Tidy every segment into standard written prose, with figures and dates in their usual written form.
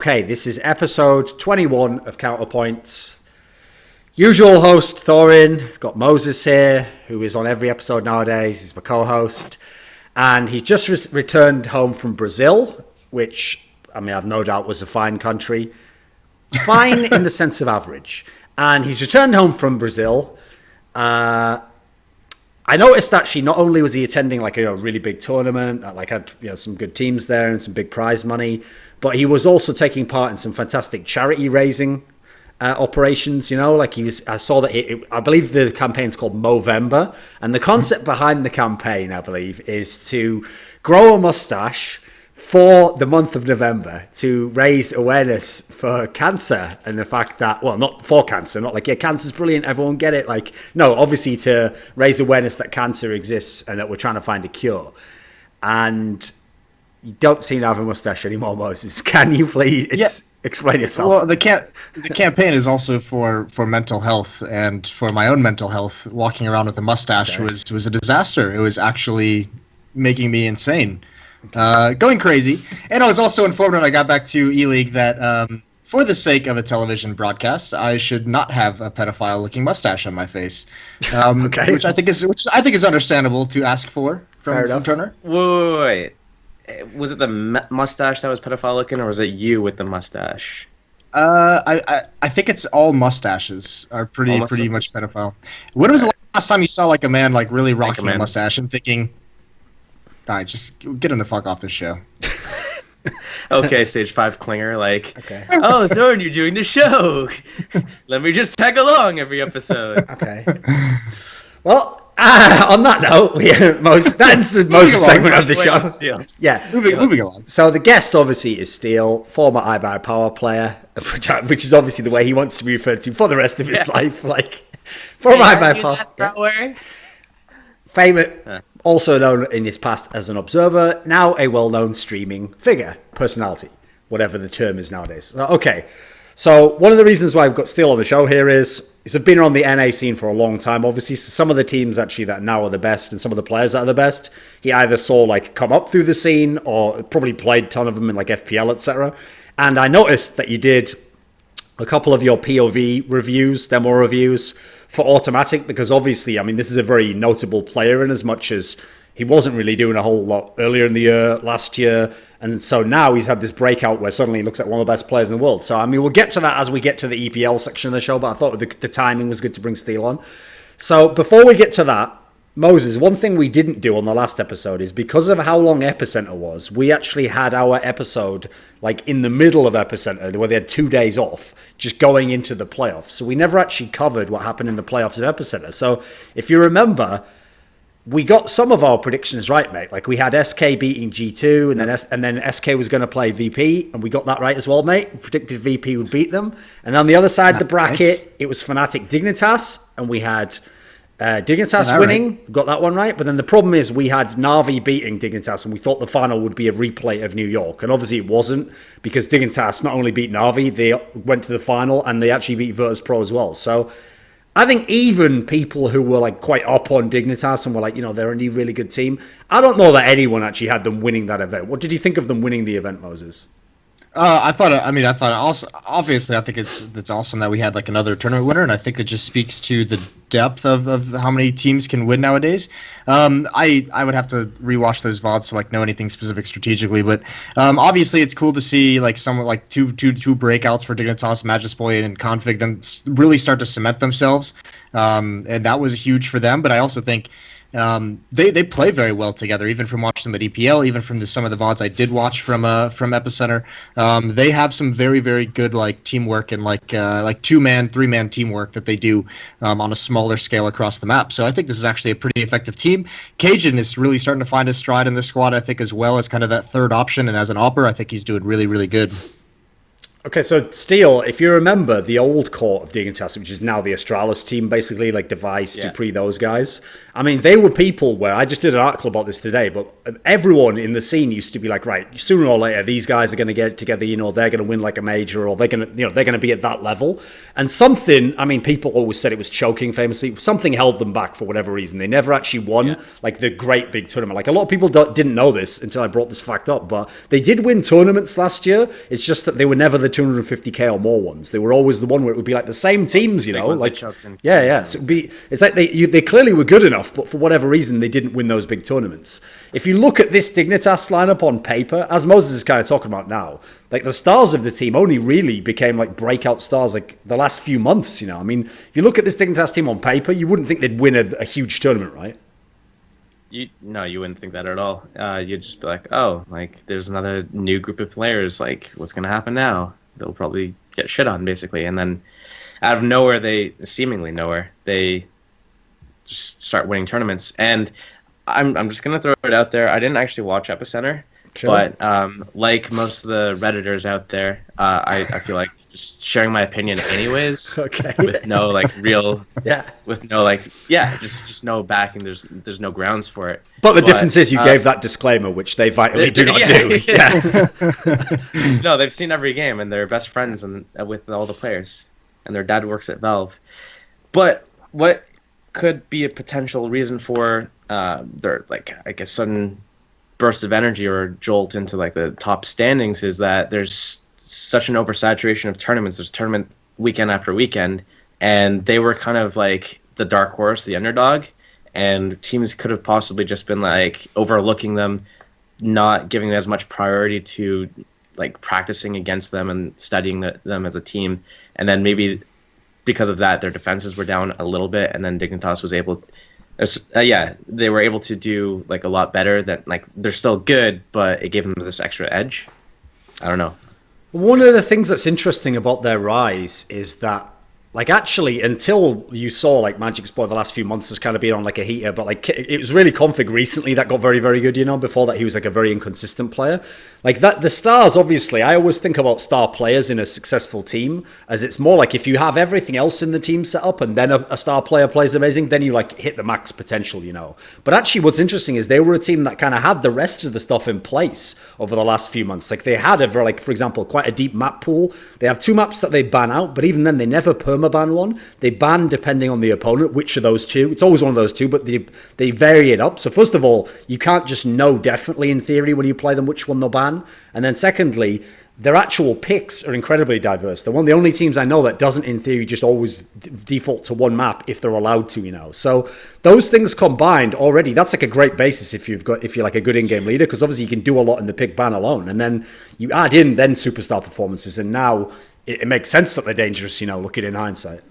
Okay, this is episode 21 of Counterpoints. Usual host Thorin, got Moses here, who is on every episode nowadays. He's my co-host. And he just returned home from Brazil, which, I mean, I've no doubt was a fine country. Fine in the sense of average. And he's returned home from Brazil. I noticed actually not only was he attending like a really big tournament that like had some good teams there and some big prize money, but he was also taking part in some fantastic charity raising operations. Like I saw that I believe the campaign's called Movember, and the concept behind the campaign, I believe, is to grow a mustache for the month of November to raise awareness for cancer and the fact that, well, not for cancer, not like, yeah, cancer's brilliant, everyone get it. Like, no, obviously to raise awareness that cancer exists and that we're trying to find a cure. And you don't seem to have a mustache anymore, Moses. Can you please explain yourself? Well, the campaign is also for mental health, and for my own mental health, walking around with a mustache was a disaster. It was actually making me insane. Going crazy. And I was also informed when I got back to E-League that for the sake of a television broadcast, I should not have a pedophile-looking mustache on my face, which I think is understandable to ask for from Turner. Wait. Was it the mustache that was pedophile-looking, or was it you with the mustache? I think it's all mustaches are pretty much pedophile. When was the last time you saw like a man like really rocking a mustache and thinking, all right, just get him the fuck off this show. Okay, Stage 5 Klinger, oh, Thorin, you're doing the show. Let me just tag along every episode. Okay. Well, on that note, that's the most segment of the show. Yeah. Moving along. So the guest, obviously, is Steel, former iBuy Power player, which is obviously the way he wants to be referred to for the rest of his life. Like, former iBuy Power. Famous... Also known in his past as an observer, now a well-known streaming figure, personality, whatever the term is nowadays. Okay, so one of the reasons why I've got Steel on the show here is he's been on the NA scene for a long time, obviously. So some of the teams actually that now are the best and some of the players that are the best, he either saw like come up through the scene or probably played a ton of them in like FPL, etc. And I noticed that you did a couple of your POV reviews, demo reviews for Autimatic, because obviously, I mean, this is a very notable player in as much as he wasn't really doing a whole lot earlier in the year, last year. And so now he's had this breakout where suddenly he looks like one of the best players in the world. So, I mean, we'll get to that as we get to the EPL section of the show, but I thought the timing was good to bring Steel on. So before we get to that, Moses, one thing we didn't do on the last episode is because of how long Epicenter was, we actually had our episode like in the middle of Epicenter where they had 2 days off just going into the playoffs. So we never actually covered what happened in the playoffs of Epicenter. So if you remember, we got some of our predictions right, mate. Like we had SK beating G2 and then SK was going to play VP and we got that right as well, mate. We predicted VP would beat them. And on the other side of the bracket, it was Fnatic Dignitas and we had... Dignitas winning, got that one right. But then the problem is we had Na'Vi beating Dignitas and we thought the final would be a replay of New York. And obviously it wasn't because Dignitas not only beat Na'Vi, they went to the final and they actually beat Virtus.pro as well. So I think even people who were like quite up on Dignitas and were like, they're a new really good team. I don't know that anyone actually had them winning that event. What did you think of them winning the event, Moses? I thought also, obviously, I think it's awesome that we had like another tournament winner, and I think it just speaks to the depth of how many teams can win nowadays. I would have to rewatch those VODs to like know anything specific strategically, but obviously it's cool to see like someone like two breakouts for Dignitas, Magisboy, and Config them really start to cement themselves, and that was huge for them. But I also think. They play very well together, even from watching them at EPL, even from some of the VODs I did watch from Epicenter. They have some very, very good like teamwork and like 2-man, 3-man teamwork that they do on a smaller scale across the map. So I think this is actually a pretty effective team. Cajun is really starting to find his stride in this squad, I think, as well as kind of that third option. And as an opper, I think he's doing really, really good. Okay, so Steel, if you remember the old core of Dignitas, which is now the Astralis team, basically, like Device, Dupree, those guys. I mean, they were people where, I just did an article about this today, but everyone in the scene used to be like, right, sooner or later, these guys are going to get together, you know, they're going to win like a major, or they're going to, you know, they're going to be at that level. And something, I mean, people always said it was choking famously. Something held them back for whatever reason. They never actually won like the great big tournament. Like a lot of people didn't know this until I brought this fact up, but they did win tournaments last year. It's just that they were never the 250k or more ones. They were always the one where it would be like the same teams, you know, like So it's like they clearly were good enough, but for whatever reason they didn't win those big tournaments. If you look at this Dignitas lineup on paper, as Moses is kind of talking about now, like the stars of the team only really became like breakout stars like the last few months, you know. I mean, if you look at this Dignitas team on paper, you wouldn't think they'd win a huge tournament, right? No, you wouldn't think that at all. You'd just be like, oh, like there's another new group of players. Like, what's gonna happen now? They'll probably get shit on, basically. And then out of nowhere, they just start winning tournaments. And I'm just gonna throw it out there. I didn't actually watch Epicenter, but like most of the Redditors out there, I feel like just sharing my opinion anyways. With no like real just no backing. There's no grounds for it. But the difference is you gave that disclaimer, which they vitally do not do. No, they've seen every game and they're best friends with all the players, and their dad works at Valve. But what could be a potential reason for their, like, I guess, sudden burst of energy or jolt into like the top standings is that there's such an oversaturation of tournaments. There's tournament weekend after weekend, and they were kind of like the dark horse, the underdog, and teams could have possibly just been like overlooking them, not giving as much priority to like practicing against them and studying them as a team. And then maybe because of that, their defenses were down a little bit, and then Dignitas was able they were able to do like a lot better. That like they're still good, but it gave them this extra edge. I don't know. One of the things that's interesting about their rise is that, like, actually, until you saw like Magic Sport the last few months has kind of been on like a heater, but like it was really Config recently that got very, very good, you know. Before that, he was like a very inconsistent player. Like that, the stars, obviously, I always think about star players in a successful team as it's more like if you have everything else in the team set up and then a star player plays amazing, then you like hit the max potential, you know. But actually, what's interesting is they were a team that kind of had the rest of the stuff in place over the last few months. Like they had for example, quite a deep map pool. They have 2 maps that they ban out, but even then, they never permaban one. They ban depending on the opponent, which of those 2. It's always one of those 2, but they vary it up. So first of all, you can't just know definitely in theory when you play them which one they'll ban. And then secondly, their actual picks are incredibly diverse. They're one of the only teams I know that doesn't in theory just always default to one map if they're allowed to, you know. So those things combined already, that's like a great basis if you're like a good in-game leader, because obviously you can do a lot in the pick ban alone. And then you add in then superstar performances, and now it makes sense that they're dangerous, you know, looking in hindsight.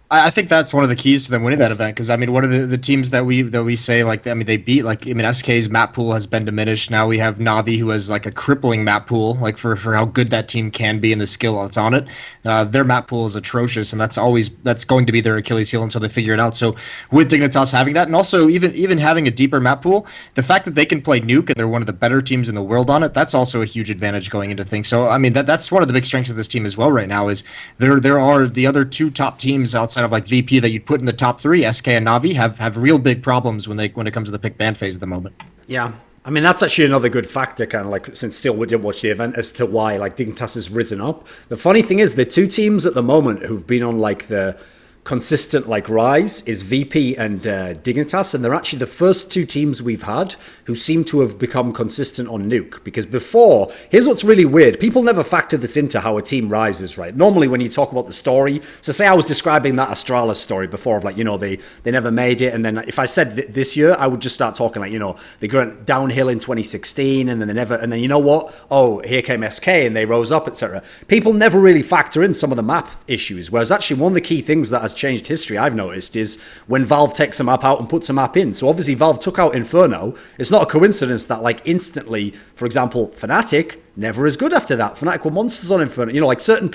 I think that's one of the keys to them winning that event, because I mean, one of the teams that we say, like, I mean, they beat, like, I mean, SK's map pool has been diminished. Now we have Navi, who has like a crippling map pool, like for how good that team can be and the skill that's on it. Their map pool is atrocious, and that's going to be their Achilles heel until they figure it out. So with Dignitas having that, and also even having a deeper map pool, the fact that they can play Nuke and they're one of the better teams in the world on it, that's also a huge advantage going into things. So I mean, that's one of the big strengths of this team as well right now, is there are the other 2 top teams outside of like VP that you'd put in the top 3, SK and Navi, have real big problems when it comes to the pick ban phase at the moment. Yeah. I mean, that's actually another good factor, kind of like, since still we didn't watch the event, as to why like Dignitas has risen up. The funny thing is, the 2 teams at the moment who've been on like the consistent like rise is VP and Dignitas, and they're actually the first 2 teams we've had who seem to have become consistent on Nuke. Because before, here's what's really weird, people never factor this into how a team rises, right? Normally when you talk about the story, so say I was describing that Astralis story before of like, you know, they never made it, and then if I said this year, I would just start talking like, you know, they went downhill in 2016 and then and then you know what, oh, here came SK and they rose up, etc. People never really factor in some of the map issues, whereas actually one of the key things that has changed history, I've noticed, is when Valve takes a map out and puts a map in. So obviously Valve took out Inferno. It's not a coincidence that like instantly, for example, Fnatic never as good after that. Fnatic were monsters on Inferno. You know, like certain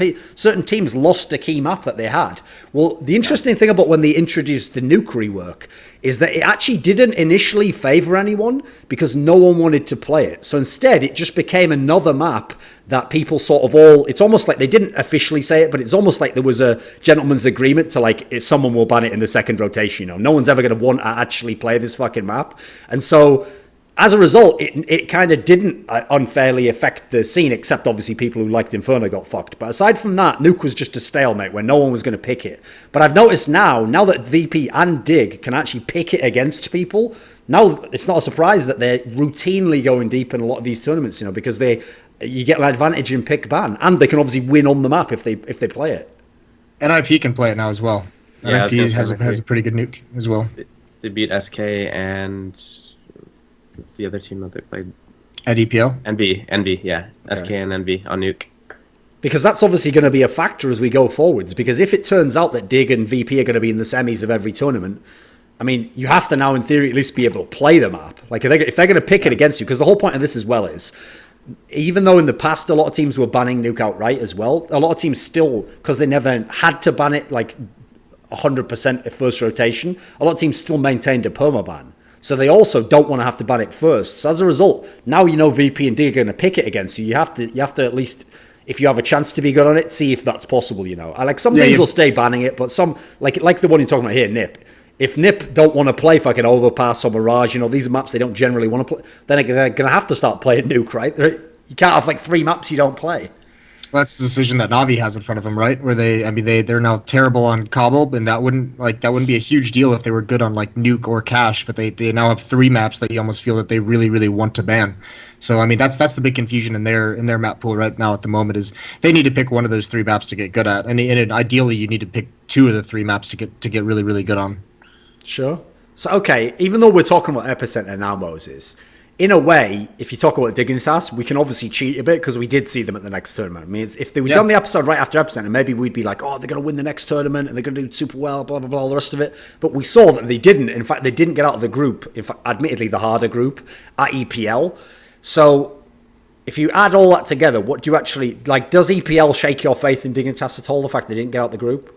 teams lost a key map that they had. Well, the interesting thing about when they introduced the nuke rework is that it actually didn't initially favor anyone because no one wanted to play it. So instead, it just became another map that people sort of all... It's almost like they didn't officially say it, but it's almost like there was a gentleman's agreement to, like, if someone will ban it in the second rotation. You know, no one's ever going to want to actually play this fucking map. And so... As a result, it kind of didn't unfairly affect the scene, except obviously people who liked Inferno got fucked. But aside from that, Nuke was just a stalemate where no one was going to pick it. But I've noticed now that VP and Dig can actually pick it against people, now it's not a surprise that they're routinely going deep in a lot of these tournaments, you know, because you get an advantage in pick ban, and they can obviously win on the map if they play it. NIP can play it now as well. Yeah, NIP has a pretty good nuke as well. They beat SK and... the other team that they played at EPL? NB, yeah. Okay. SK and NB on Nuke. Because that's obviously going to be a factor as we go forwards, because if it turns out that Dig and VP are going to be in the semis of every tournament, I mean, you have to now in theory at least be able to play the map. Like if they're going to pick it against you, because the whole point of this as well is, even though in the past a lot of teams were banning Nuke outright as well, a lot of teams still, because they never had to ban it like 100% at first rotation, a lot of teams still maintained a permaban. So they also don't want to have to ban it first. So as a result, now you know VP and D are going to pick it against you. You have to at least, if you have a chance to be good on it, see if that's possible, you know. Like some teams will stay banning it, but some, like the one you're talking about here, NIP. If NIP don't want to play fucking Overpass or Mirage, you know, these are maps they don't generally want to play, then they're going to have to start playing Nuke, right? You can't have like 3 maps you don't play. That's the decision that Navi has in front of them, right? Where they're now terrible on Cobble, and that wouldn't be a huge deal if they were good on like Nuke or Cash, but they now have 3 maps that you almost feel that they really, really want to ban. So I mean that's the big confusion in their map pool right now at the moment is they need to pick one of those 3 maps to get good at, and ideally you need to pick 2 of the 3 maps to get really, really good on. Sure. So okay, even though we're talking about Epicenter now, Moses, in a way, if you talk about Dignitas, we can obviously cheat a bit because we did see them at the next tournament. I mean, if they were done the episode right after Epicenter, maybe we'd be like, oh, they're going to win the next tournament and they're going to do super well, blah, blah, blah, all the rest of it. But we saw that they didn't. In fact, they didn't get out of the group, in fact, admittedly the harder group, at EPL. So if you add all that together, what do you actually, like, does EPL shake your faith in Dignitas at all, the fact they didn't get out the group?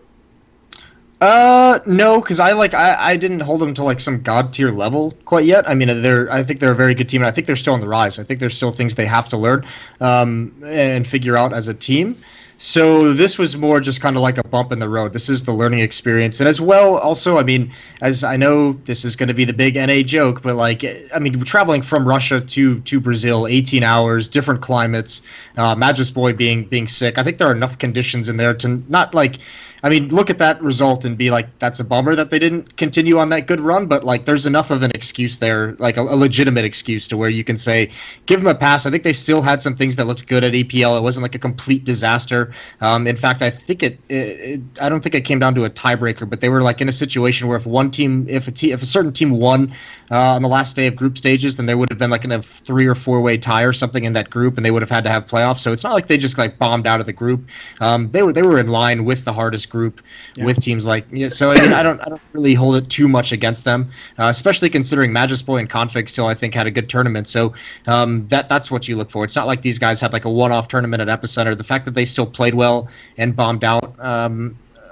No, because I didn't hold them to like some god tier level quite yet. I mean, I think they're a very good team, and I think they're still on the rise. I think there's still things they have to learn and figure out as a team. So this was more just kind of like a bump in the road. This is the learning experience, and as well, also, I mean, as I know this is going to be the big NA joke, but like, I mean, traveling from Russia to Brazil, 18 hours, different climates, Magis Boy being sick. I think there are enough conditions in there to not like. I mean, look at that result and be like, that's a bummer that they didn't continue on that good run, but like there's enough of an excuse there, like a legitimate excuse to where you can say, give them a pass. I think they still had some things that looked good at EPL. It wasn't like a complete disaster. In fact, I think I don't think it came down to a tiebreaker, but they were like in a situation where if a certain team won on the last day of group stages, then there would have been like in a 3 or 4 way tie or something in that group, and they would have had to have playoffs. So it's not like they just like bombed out of the group. They were in line with the hardest group with teams like so. I mean, I don't really hold it too much against them, especially considering Magisboy and Config still I think had a good tournament. So that's what you look for. It's not like these guys had like a one-off tournament at Epicenter. The fact that they still played well and bombed out,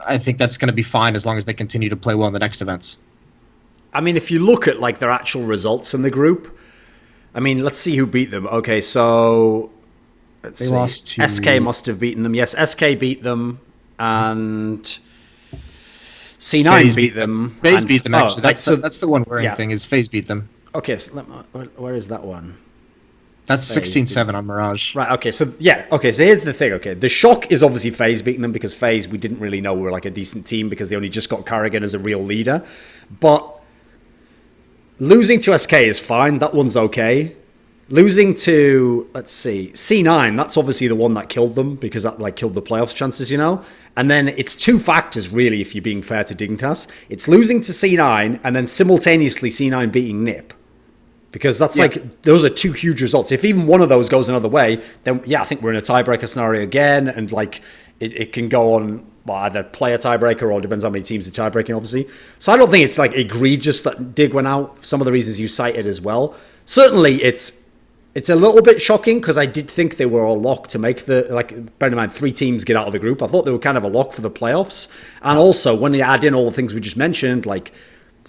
I think that's going to be fine as long as they continue to play well in the next events. I mean, if you look at like their actual results in the group, I mean, let's see who beat them. Okay, so let's see. Lost to... SK must have beaten them. Yes, SK beat them. And C9 FaZe beat them. FaZe beat them, actually. That's the one worrying thing, is FaZe beat them. Okay, so where is that one? That's 16-7 on Mirage. Right, okay, so here's the thing, okay. The shock is obviously FaZe beating them, because FaZe, we didn't really know were like a decent team, because they only just got Carrigan as a real leader. But losing to SK is fine, that one's okay. Losing to, let's see, C9, that's obviously the one that killed them, because that like killed the playoffs chances, you know? And then it's 2 factors, really, if you're being fair to Dignitas. It's losing to C9, and then simultaneously C9 beating NIP. Because that's like, those are 2 huge results. If even one of those goes another way, then I think we're in a tiebreaker scenario again, and like, it can go on, well, either play a tiebreaker, or it depends how many teams are tiebreaking, obviously. So I don't think it's like egregious that Dig went out, for some of the reasons you cited as well. Certainly, it's It's a little bit shocking because I did think they were a lock to make bear in mind, 3 teams get out of the group. I thought they were kind of a lock for the playoffs. And also, when you add in all the things we just mentioned, like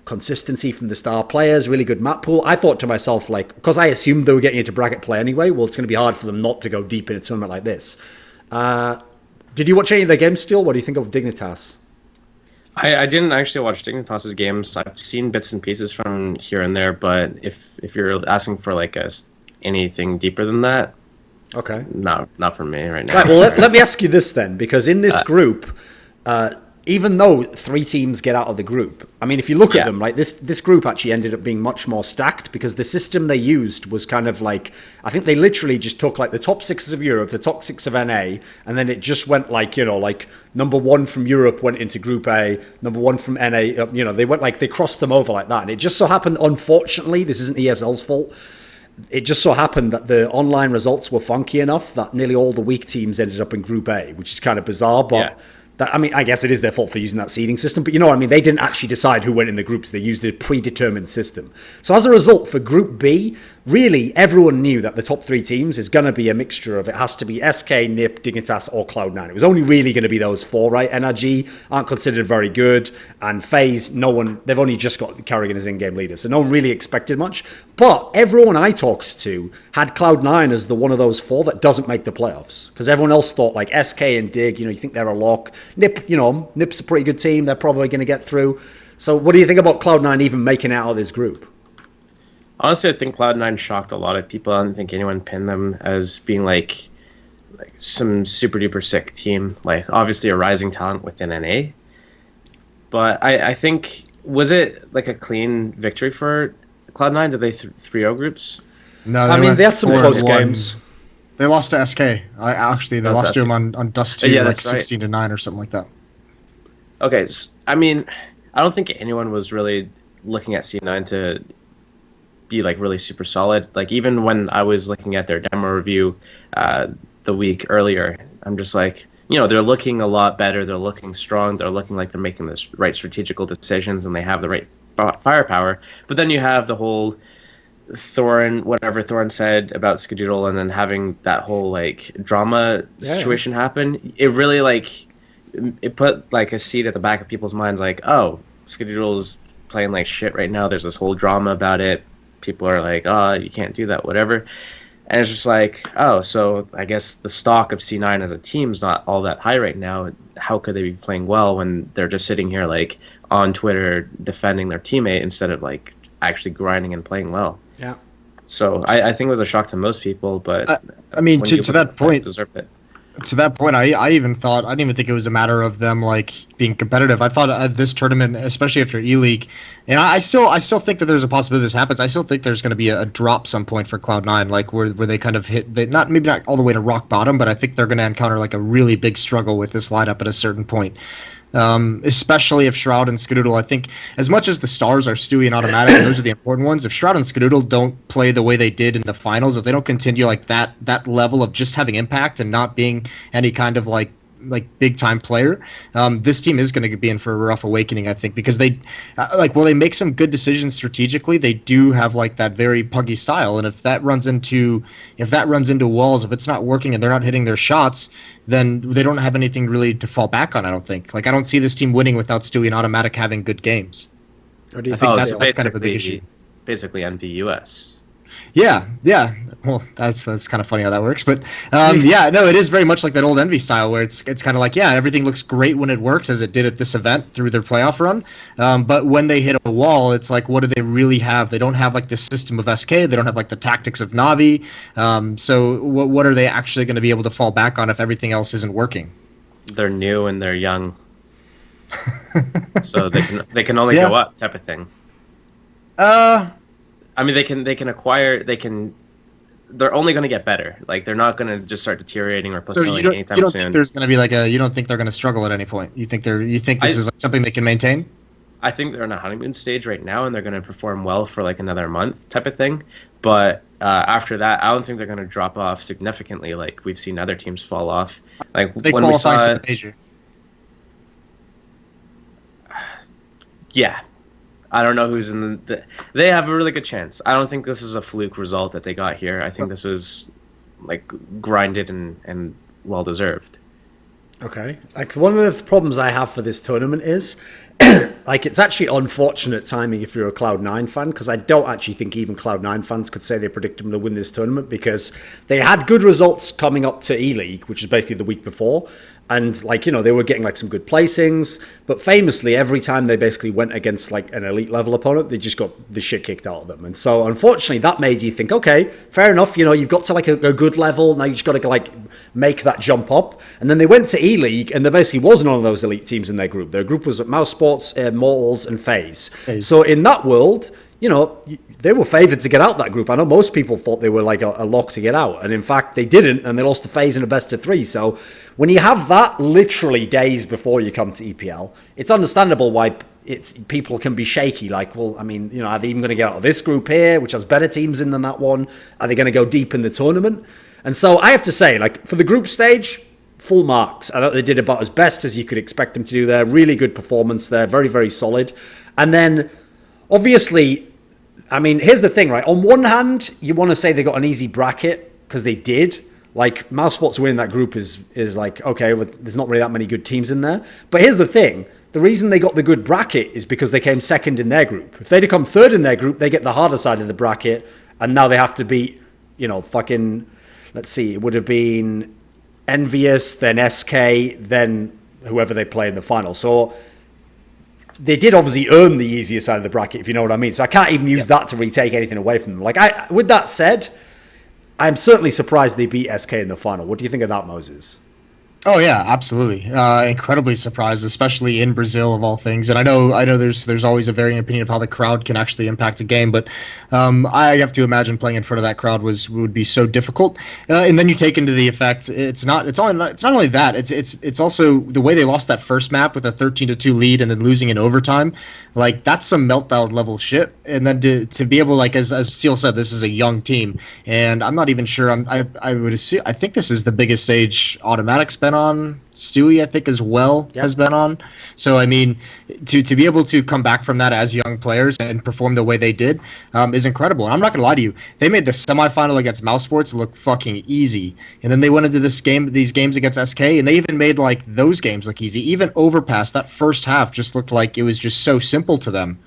consistency from the star players, really good map pool, I thought to myself, like, because I assumed they were getting into bracket play anyway, well, it's going to be hard for them not to go deep in a tournament like this. Did you watch any of their games still? What do you think of Dignitas? I didn't actually watch Dignitas' games. I've seen bits and pieces from here and there, but if you're asking for like anything deeper than that, okay, not for me right now. Right, well, let me ask you this then, because in this group, even though 3 teams get out of the group, I mean, if you look at them, like this group actually ended up being much more stacked because the system they used was kind of like, I think they literally just took like the top 6 of Europe, the top 6 of NA, and then it just went like, like number 1 from Europe went into Group A, number 1 from NA, they went like, they crossed them over like that. And it just so happened, unfortunately, this isn't ESL's fault, it just so happened that the online results were funky enough that nearly all the weak teams ended up in Group A, which is kind of bizarre, but I guess it is their fault for using that seeding system, but you know what I mean? They didn't actually decide who went in the groups. They used a predetermined system. So as a result, for Group B, really everyone knew that the top 3 teams is going to be a mixture of, it has to be SK, NiP, Dignitas, or Cloud9. It was only really going to be those 4, right? NRG aren't considered very good, and FaZe, they've only just got Carrigan as in-game leader, so no one really expected much. But everyone I talked to had Cloud9 as the one of those 4 that doesn't make the playoffs, because everyone else thought like SK and Dig, you think they're a lock. NiP, NiP's a pretty good team. They're probably going to get through. So what do you think about Cloud9 even making it out of this group? Honestly, I think Cloud9 shocked a lot of people. I don't think anyone pinned them as being like some super duper sick team. Like obviously a rising talent within NA. But I think, was it like a clean victory for Cloud9? Did they 3-0 groups? No, they had some close games. They lost to SK. They lost to them on Dust 2, like 16-9 or something like that. Okay, I mean, I don't think anyone was really looking at C9 to be like really super solid. Like even when I was looking at their demo review the week earlier, I'm just like, they're looking a lot better. They're looking strong. They're looking like they're making the right strategical decisions and they have the right firepower. But then you have the whole Thorin, whatever Thorin said about Skadoodle, and then having that whole like drama situation happen. It really it put like a seed at the back of people's minds, like, oh, Skadoodle's playing like shit right now. There's this whole drama about it. People are like, oh, you can't do that, whatever. And it's just like, oh, so I guess the stock of C9 as a team is not all that high right now. How could they be playing well when they're just sitting here like on Twitter defending their teammate instead of like actually grinding and playing well? Yeah. So I think it was a shock to most people, but I mean, to that point, deserved it. To that point, I didn't even think it was a matter of them like being competitive. I thought this tournament, especially after E-League, and I still think that there's a possibility this happens. I still think there's going to be a drop some point for Cloud9, like where they kind of hit, maybe not all the way to rock bottom, but I think they're going to encounter like a really big struggle with this lineup at a certain point. Especially if Shroud and Skadoodle, I think, as much as the stars are Stewie and autimatic, those are the important ones. If Shroud and Skadoodle don't play the way they did in the finals, if they don't continue like that level of just having impact and not being any kind of like big time player, this team is going to be in for a rough awakening, I think, because they while they make some good decisions strategically, they do have like that very puggy style, and if that runs into walls, if it's not working and they're not hitting their shots, then they don't have anything really to fall back on. I don't think. Like I don't see this team winning without Stewie and autimatic having good games. Or do you I think think that's kind of a big issue. Basically, NVUS. Yeah. Well, that's kind of funny how that works, but it is very much like that old Envy style where it's kind of like, everything looks great when it works, as it did at this event through their playoff run, but when they hit a wall, it's like, what do they really have? They don't have like the system of SK, they don't have like the tactics of Navi, so what are they actually going to be able to fall back on if everything else isn't working? They're new and they're young, so they can only go up, type of thing. I mean, they can acquire. They're only going to get better. Like they're not going to just start deteriorating or plateauing anytime soon. You don't think there's going to be you don't think they're going to struggle at any point? You think this is like something they can maintain? I think they're in a honeymoon stage right now, and they're going to perform well for like another month, type of thing. But after that, I don't think they're going to drop off significantly, like we've seen other teams fall off. Like they when we saw for the major. Yeah. I don't know who's in they have a really good chance. I don't think this is a fluke result that they got here. I think this was like grinded and well deserved. Okay. Like, one of the problems I have for this tournament is, like, it's actually unfortunate timing if you're a Cloud9 fan, because I don't actually think even Cloud9 fans could say they predicted them to win this tournament, because they had good results coming up to E-League, which is basically the week before. And, like, you know, they were getting, like, some good placings. But famously, every time they basically went against, like, an elite-level opponent, they just got the shit kicked out of them. And so, unfortunately, that made you think, okay, fair enough, you know, you've got to, like, a good level. Now you just got to, like, make that jump up. And then they went to E-League, and there basically wasn't one of those elite teams in their group. Their group was Mouse Sports, Mortals, and FaZe. So, in that world, you know, they were favoured to get out that group. I know most people thought they were like a lock to get out. And in fact, they didn't. And they lost to FaZe in a best of 3. So when you have that literally days before you come to EPL, it's understandable why people can be shaky. Like, well, I mean, you know, are they even going to get out of this group here, which has better teams in than that one? Are they going to go deep in the tournament? And so I have to say, like, for the group stage, full marks. I thought they did about as best as you could expect them to do there. Really good performance there. Very, very solid. And then, obviously, I mean, here's the thing, right? On one hand, you want to say they got an easy bracket, because they did. Like, Mouse Sports winning that group is like, okay, well, there's not really that many good teams in there. But here's the thing. The reason they got the good bracket is because they came second in their group. If they'd have come third in their group, they get the harder side of the bracket. And now they have to beat, you know, fucking, let's see, it would have been Envious, then SK, then whoever they play in the final. So they did obviously earn the easier side of the bracket, if you know what I mean. So I can't even use that to really take anything away from them. Like, with that said, I'm certainly surprised they beat SK in the final. What do you think of that, Moses? Oh yeah, absolutely. Incredibly surprised, especially in Brazil of all things. And I know there's always a varying opinion of how the crowd can actually impact a game, but I have to imagine playing in front of that crowd would be so difficult. And then you take into the effect it's not only that, it's also the way they lost that first map with a 13-2 lead and then losing in overtime. Like, that's some meltdown level shit. And then to be able, like, as Steele said, this is a young team, and I'm not even sure. I would assume, I think this is the biggest stage Automatic's been on. Stewie, I think, as well, has been on. So, I mean, to be able to come back from that as young players and perform the way they did is incredible. And I'm not going to lie to you. They made the semifinal against Mouse Sports look fucking easy. And then they went into these games against SK, and they even made, like, those games look easy. Even Overpass, that first half just looked like it was just so simple to them.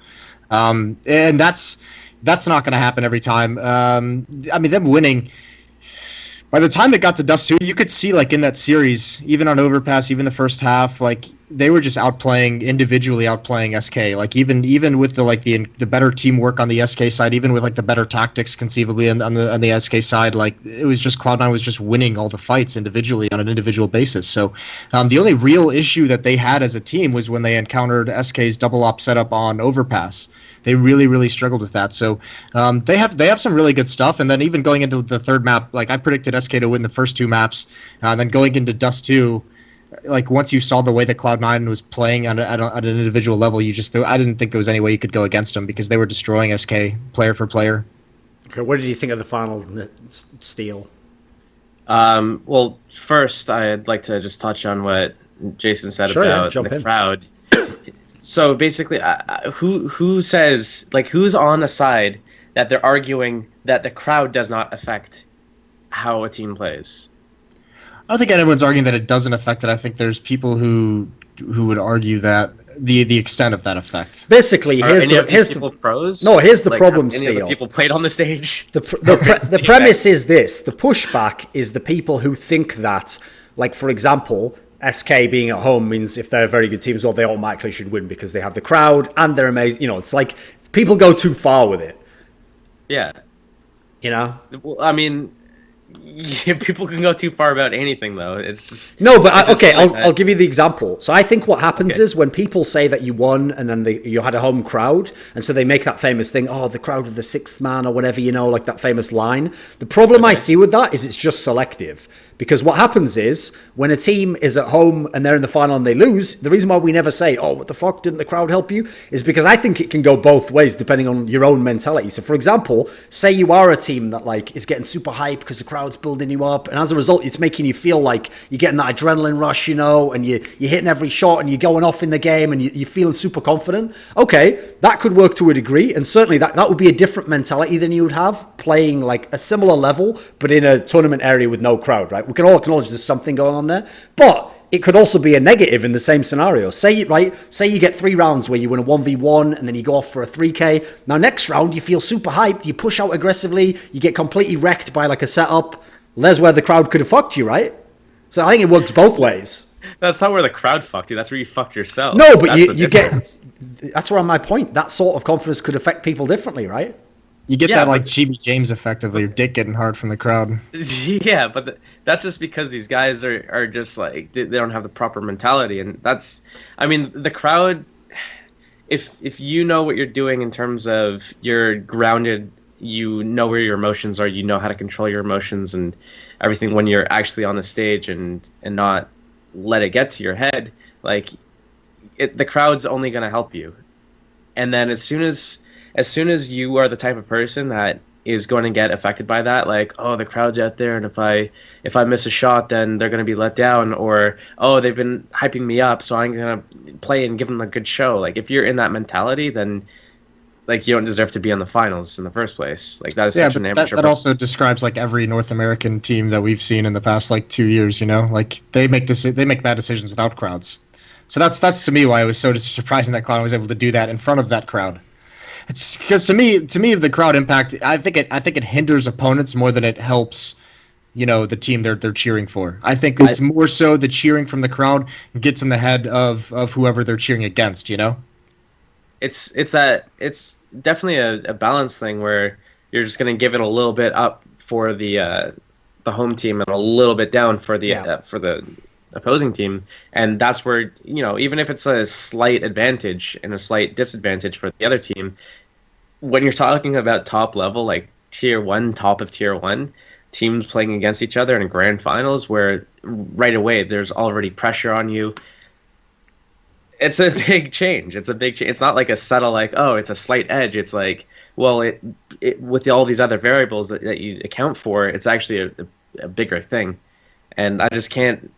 And that's not going to happen every time. I mean, them winning... By the time it got to Dust 2, you could see, like, in that series, even on Overpass, even the first half, like, they were just individually outplaying SK. Like, even with the better teamwork on the SK side, even with, like, the better tactics conceivably on the SK side, like, it was just Cloud9 was just winning all the fights individually on an individual basis. So the only real issue that they had as a team was when they encountered SK's double op setup on Overpass. They really, really struggled with that. So they have some really good stuff. And then even going into the third map, like, I predicted SK to win the first 2 maps. And then going into Dust 2, like, once you saw the way that Cloud9 was playing at an individual level, I didn't think there was any way you could go against them, because they were destroying SK player for player. Okay, what did you think of the final, Steele? Well, first, I'd like to just touch on what Jason said about the crowd. So basically, who says, like, who's on the side that they're arguing that the crowd does not affect how a team plays? I don't think anyone's arguing that it doesn't affect it. I think there's people who would argue that the extent of that effect. Basically, here's the pros. No, here's the like, problem. Any of the people played on the stage. The premise is this: the pushback is the people who think that, like, for example, SK being at home means if they're a very good team as well, they automatically should win because they have the crowd and they're amazing. You know, it's like people go too far with it. Yeah. You know? Well, I mean, yeah, people can go too far about anything, though. It's just, no, but I'll give you the example. So I think what happens is when people say that you won and then you had a home crowd, and so they make that famous thing, oh, the crowd of the 6th man or whatever, you know, like that famous line. The problem I see with that is it's just selective. Because what happens is, when a team is at home and they're in the final and they lose, the reason why we never say, oh, what the fuck, didn't the crowd help you? Is because I think it can go both ways depending on your own mentality. So for example, say you are a team that like is getting super hype because the crowd's building you up, and as a result, it's making you feel like you're getting that adrenaline rush, and you're hitting every shot and you're going off in the game and you're feeling super confident. Okay, that could work to a degree, and certainly that would be a different mentality than you would have playing like a similar level, but in a tournament area with no crowd, right? We can all acknowledge there's something going on there, but it could also be a negative in the same scenario. Say you get 3 rounds where you win a 1v1 and then you go off for a 3k. Now next round you feel super hyped, you push out aggressively, you get completely wrecked by like a setup. There's where the crowd could have fucked you, right? So I think it works both ways. That's not where the crowd fucked you. That's where you fucked yourself. No, but you get... That's where my point. That sort of confidence could affect people differently, right? You get that like Jimmy James effect of your dick getting hard from the crowd. Yeah, but that's just because these guys are just like they don't have the proper mentality, and that's, I mean, the crowd. If you know what you're doing in terms of you're grounded, you know where your emotions are, you know how to control your emotions and everything when you're actually on the stage and not let it get to your head. Like the crowd's only going to help you, and then as soon as you are the type of person that is going to get affected by that, like, oh, the crowd's out there, and if I miss a shot, then they're going to be let down, or, oh, they've been hyping me up, so I'm going to play and give them a good show. Like, if you're in that mentality, then, like, you don't deserve to be in the finals in the first place. Like, that is such an amateur. That also describes, like, every North American team that we've seen in the past, like, 2 years, Like, they make bad decisions without crowds. So that's to me why it was so surprising that Cloud was able to do that in front of that crowd. It's because to me the crowd impact, I think it hinders opponents more than it helps, the team they're cheering for. I think it's more so the cheering from the crowd gets in the head of whoever they're cheering against. It's definitely a balance thing where you're just gonna give it a little bit up for the home team and a little bit down for the opposing team, and that's where, even if it's a slight advantage and a slight disadvantage for the other team, when you're talking about top level, like tier 1, top of tier 1 teams playing against each other in grand finals, where right away there's already pressure on you, it's a big change. It's not like a subtle, like, oh, it's a slight edge. It's like, well, it with all these other variables that you account for, it's actually a bigger thing. And I just can't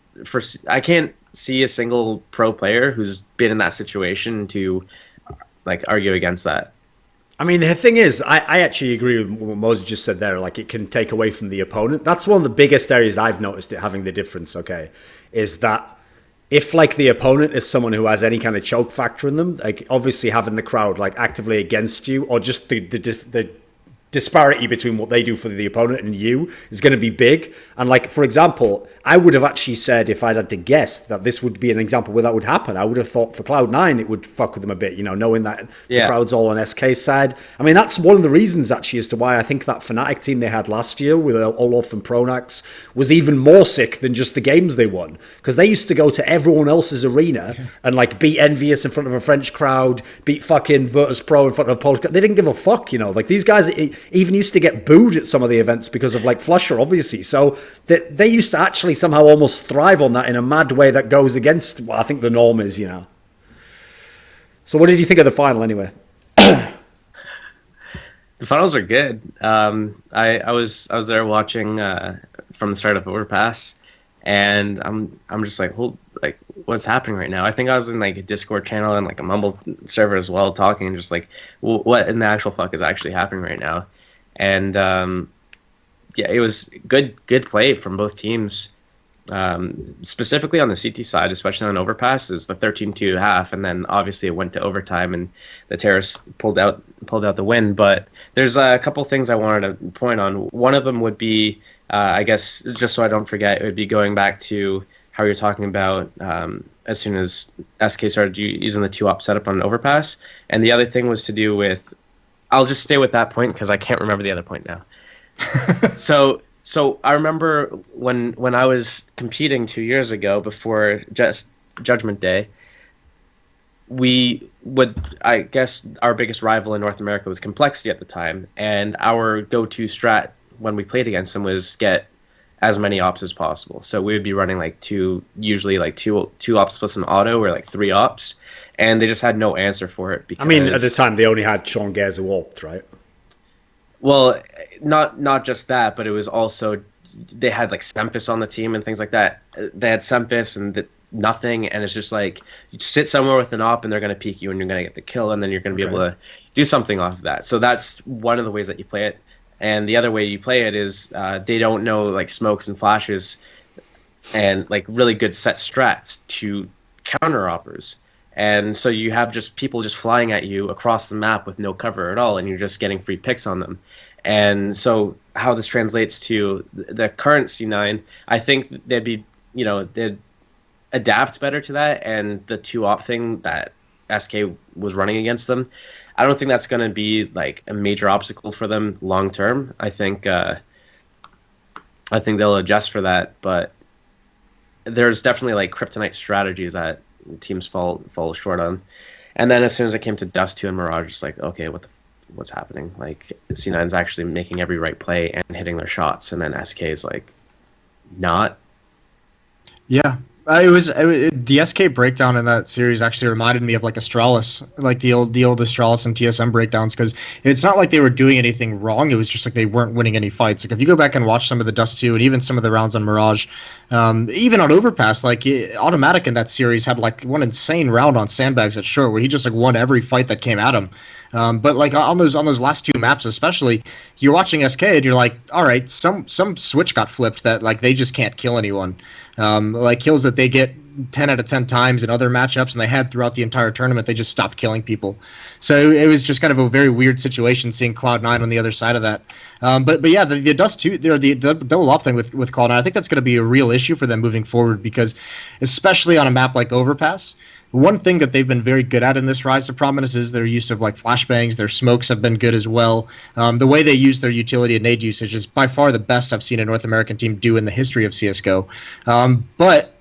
see a single pro player who's been in that situation to like argue against that. I mean, the thing is, I actually agree with what Moses just said there. Like, it can take away from the opponent. That's one of the biggest areas I've noticed it having the difference, okay, is that if, like, the opponent is someone who has any kind of choke factor in them, like, obviously having the crowd, like, actively against you, or just the disparity between what they do for the opponent and you is going to be big. And, like, for example, I would have actually said, if I'd had to guess, that this would be an example where that would happen. I would have thought for Cloud9 it would fuck with them a bit, knowing that the crowd's all on SK's side. I mean, that's one of the reasons actually as to why I think that Fnatic team they had last year with Olof and Pronax was even more sick than just the games they won, because they used to go to everyone else's arena and like beat Envious in front of a French crowd, beat fucking Virtus Pro in front of a Polish crowd. They didn't give a fuck, like these guys even used to get booed at some of the events because of like Flusher, obviously. So they used to actually somehow almost thrive on that in a mad way that goes against what I think the norm is, So what did you think of the final anyway? The finals are good. I was there watching from the start of Overpass, and I'm just like, what's happening right now? I think I was in like a Discord channel and like a Mumble server as well, talking and just like, what in the actual fuck is actually happening right now? And it was good play from both teams. Specifically on the CT side, especially on Overpass, is the 13-2 half, and then obviously it went to overtime and the Terrorists pulled out the win. But there's a couple things I wanted to point on. One of them would be, I guess, just so I don't forget, it would be going back to how you're talking about as soon as SK started using the 2-op setup on Overpass, and the other thing was to do with, I'll just stay with that point because I can't remember the other point now. So I remember when I was competing 2 years ago before just Judgment Day, I guess our biggest rival in North America was Complexity at the time, and our go-to strat when we played against them was get as many ops as possible. So we would be running like usually like two ops plus an auto, or like 3 ops, and they just had no answer for it. Because, I mean, at the time they only had Sean Gazer warped, right? Well, not just that, but it was also they had like Sempus on the team and things like that. They had Sempus and nothing, and it's just like you sit somewhere with an op and they're going to peek you and you're going to get the kill, and then you're going to be able to do something off of that. So that's one of the ways that you play it. And the other way you play it is they don't know like smokes and flashes and like really good set strats to counter oppers. And so you have just people just flying at you across the map with no cover at all, and you're just getting free picks on them. And so how this translates to the current C9, I think they'd adapt better to that. And the 2-op thing that SK was running against them, I don't think that's going to be like a major obstacle for them long term. I think they'll adjust for that, but there's definitely like kryptonite strategies that teams fall short on. And then as soon as it came to Dust 2 and Mirage, it's like, okay, what's happening? Like C9's actually making every right play and hitting their shots, and then SK is like not. Yeah. The SK breakdown in that series actually reminded me of like Astralis, like the old Astralis and TSM breakdowns, because it's not like they were doing anything wrong. It was just like they weren't winning any fights. Like if you go back and watch some of the Dust 2 and even some of the rounds on Mirage, even on Overpass, like autimatic in that series had like one insane round on Sandbags at short where he just like won every fight that came at him. But like on those last 2 maps especially, you're watching SK and you're like, all right, some switch got flipped that like they just can't kill anyone. Like kills that they get 10 out of 10 times in other matchups and they had throughout the entire tournament, they just stopped killing people. So it was just kind of a very weird situation seeing Cloud9 on the other side of that. But yeah, the Dust 2, the double op thing with Cloud9, I think that's going to be a real issue for them moving forward, because especially on a map like Overpass, one thing that they've been very good at in this rise to prominence is their use of like flashbangs. Their smokes have been good as well. The way they use their utility and nade usage is by far the best I've seen a North American team do in the history of CSGO. But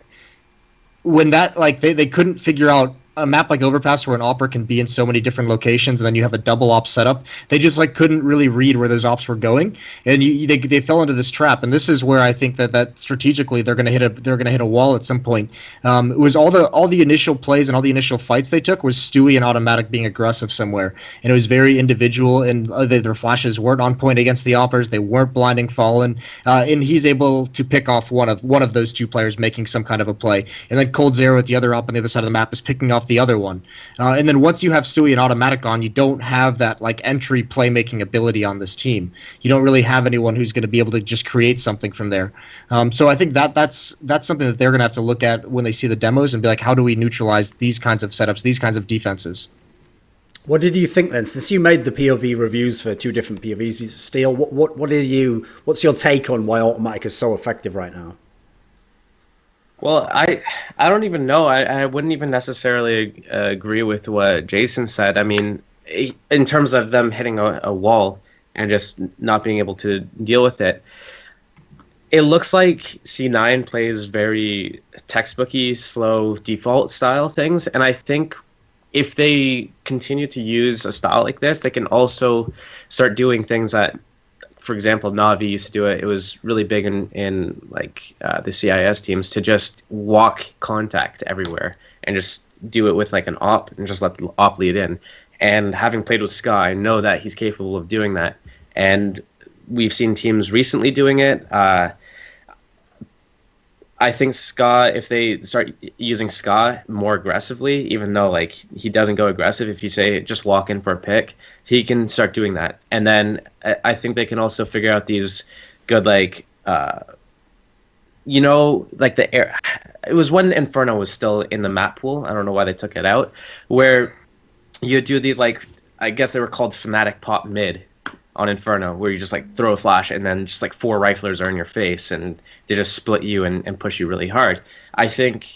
when that like they couldn't figure out a map like Overpass where an opper can be in so many different locations and then you have a double op setup, they just like couldn't really read where those ops were going, and they fell into this trap. And this is where I think that strategically they're gonna hit a wall at some point. It was all the initial plays and all the initial fights they took was Stewie and autimatic being aggressive somewhere, and it was very individual, and their flashes weren't on point against the oppers. They weren't blinding Fallen, and he's able to pick off one of those 2 players making some kind of a play, and then Cold Zero with the other op on the other side of the map is picking off the other one. And then once you have Stewie and autimatic on, you don't have that like entry playmaking ability on this team. You don't really have anyone who's going to be able to just create something from there. So I think that's something that they're going to have to look at when they see the demos and be like, how do we neutralize these kinds of setups, these kinds of defenses? What did you think then? Since you made the POV reviews for 2 different POVs, Steel, what's your take on why autimatic is so effective right now? Well, I don't even know. I wouldn't even necessarily agree with what Jason said. I mean, in terms of them hitting a wall and just not being able to deal with it, it looks like C9 plays very textbooky, slow default style things. And I think if they continue to use a style like this, they can also start doing things that, for example, Na'Vi used to do it. It was really big in like the CIS teams to just walk contact everywhere and just do it with like an op and just let the op lead in. And having played with Ska, I know that he's capable of doing that. And we've seen teams recently doing it. I think Ska, if they start using Ska more aggressively, even though like he doesn't go aggressive, if you say just walk in for a pick, he can start doing that. And then I think they can also figure out these good like like the air. It was when Inferno was still in the map pool. I don't know why they took it out, where you do these like, I guess they were called Fnatic pop mid on Inferno, where you just like throw a flash and then just like 4 riflers are in your face and they just split you and push you really hard. I think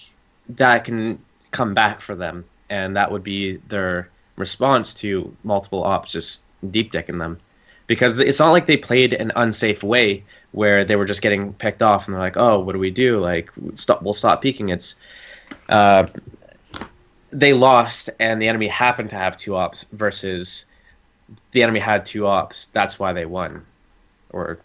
that can come back for them, and that would be their response to multiple ops just deep dicking them, because it's not like they played an unsafe way where they were just getting picked off and they're like, oh, what do we do? Like, we'll stop peeking. It's they lost and the enemy happened to have 2 ops versus the enemy had 2 ops. That's why they won, or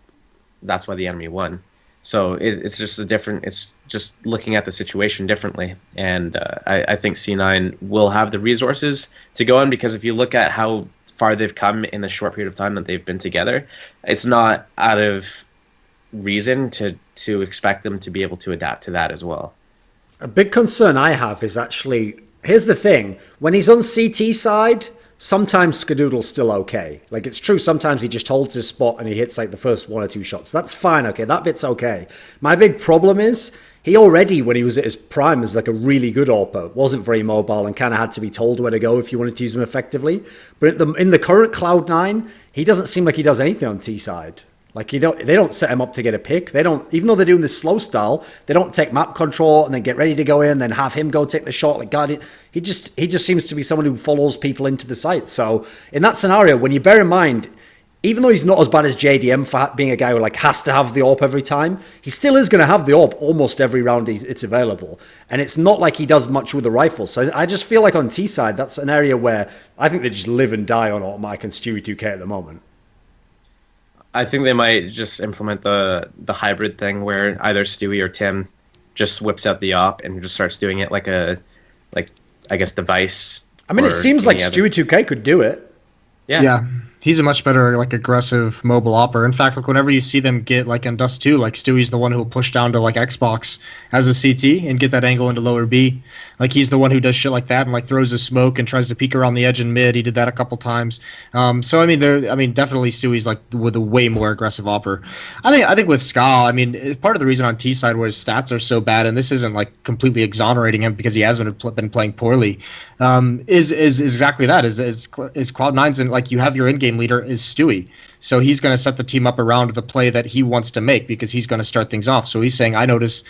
that's why the enemy won. So it's just it's just looking at the situation differently. And I think C9 will have the resources to go in, because if you look at how far they've come in the short period of time that they've been together, it's not out of reason to expect them to be able to adapt to that as well. A big concern I have is actually, here's the thing, when he's on CT side, sometimes Skadoodle's still okay. Like, it's true, sometimes he just holds his spot and he hits like the first 1 or 2 shots. That's fine, okay, that bit's okay. My big problem is, he already, when he was at his prime, was like a really good AWPer, wasn't very mobile and kind of had to be told where to go if you wanted to use him effectively. But in the current Cloud9, he doesn't seem like he does anything on T side. Like, they don't set him up to get a pick. They don't, even though they're doing this slow style, they don't take map control and then get ready to go in, then have him go take the shot. Like, God, he just seems to be someone who follows people into the site. So in that scenario, when you bear in mind, even though he's not as bad as JDM for being a guy who like has to have the AWP every time, he still is going to have the AWP almost every round it's available. And it's not like he does much with the rifle. So I just feel like on T side, that's an area where I think they just live and die on Automatic and Stewie 2K at the moment. I think they might just implement the hybrid thing where either Stewie or Tim just whips out the op and just starts doing it like I guess device. I mean, it seems like Stewie 2K could do it. Yeah. He's a much better, like, aggressive mobile opper. In fact, like, whenever you see them get, like, in Dust 2, like, Stewie's the one who'll push down to, like, Xbox as a CT and get that angle into lower B. Like, he's the one who does shit like that and, like, throws a smoke and tries to peek around the edge in mid. He did that a couple times. So, I mean, definitely Stewie's, like, with a way more aggressive opper. I think with Ska, I mean, part of the reason on T side where his stats are so bad, and this isn't, like, completely exonerating him because he hasn't been playing poorly, is exactly that. Is Cloud9's, and, like, you have your in-game leader is Stewie. So he's going to set the team up around the play that he wants to make because he's going to start things off. So he's saying, I noticed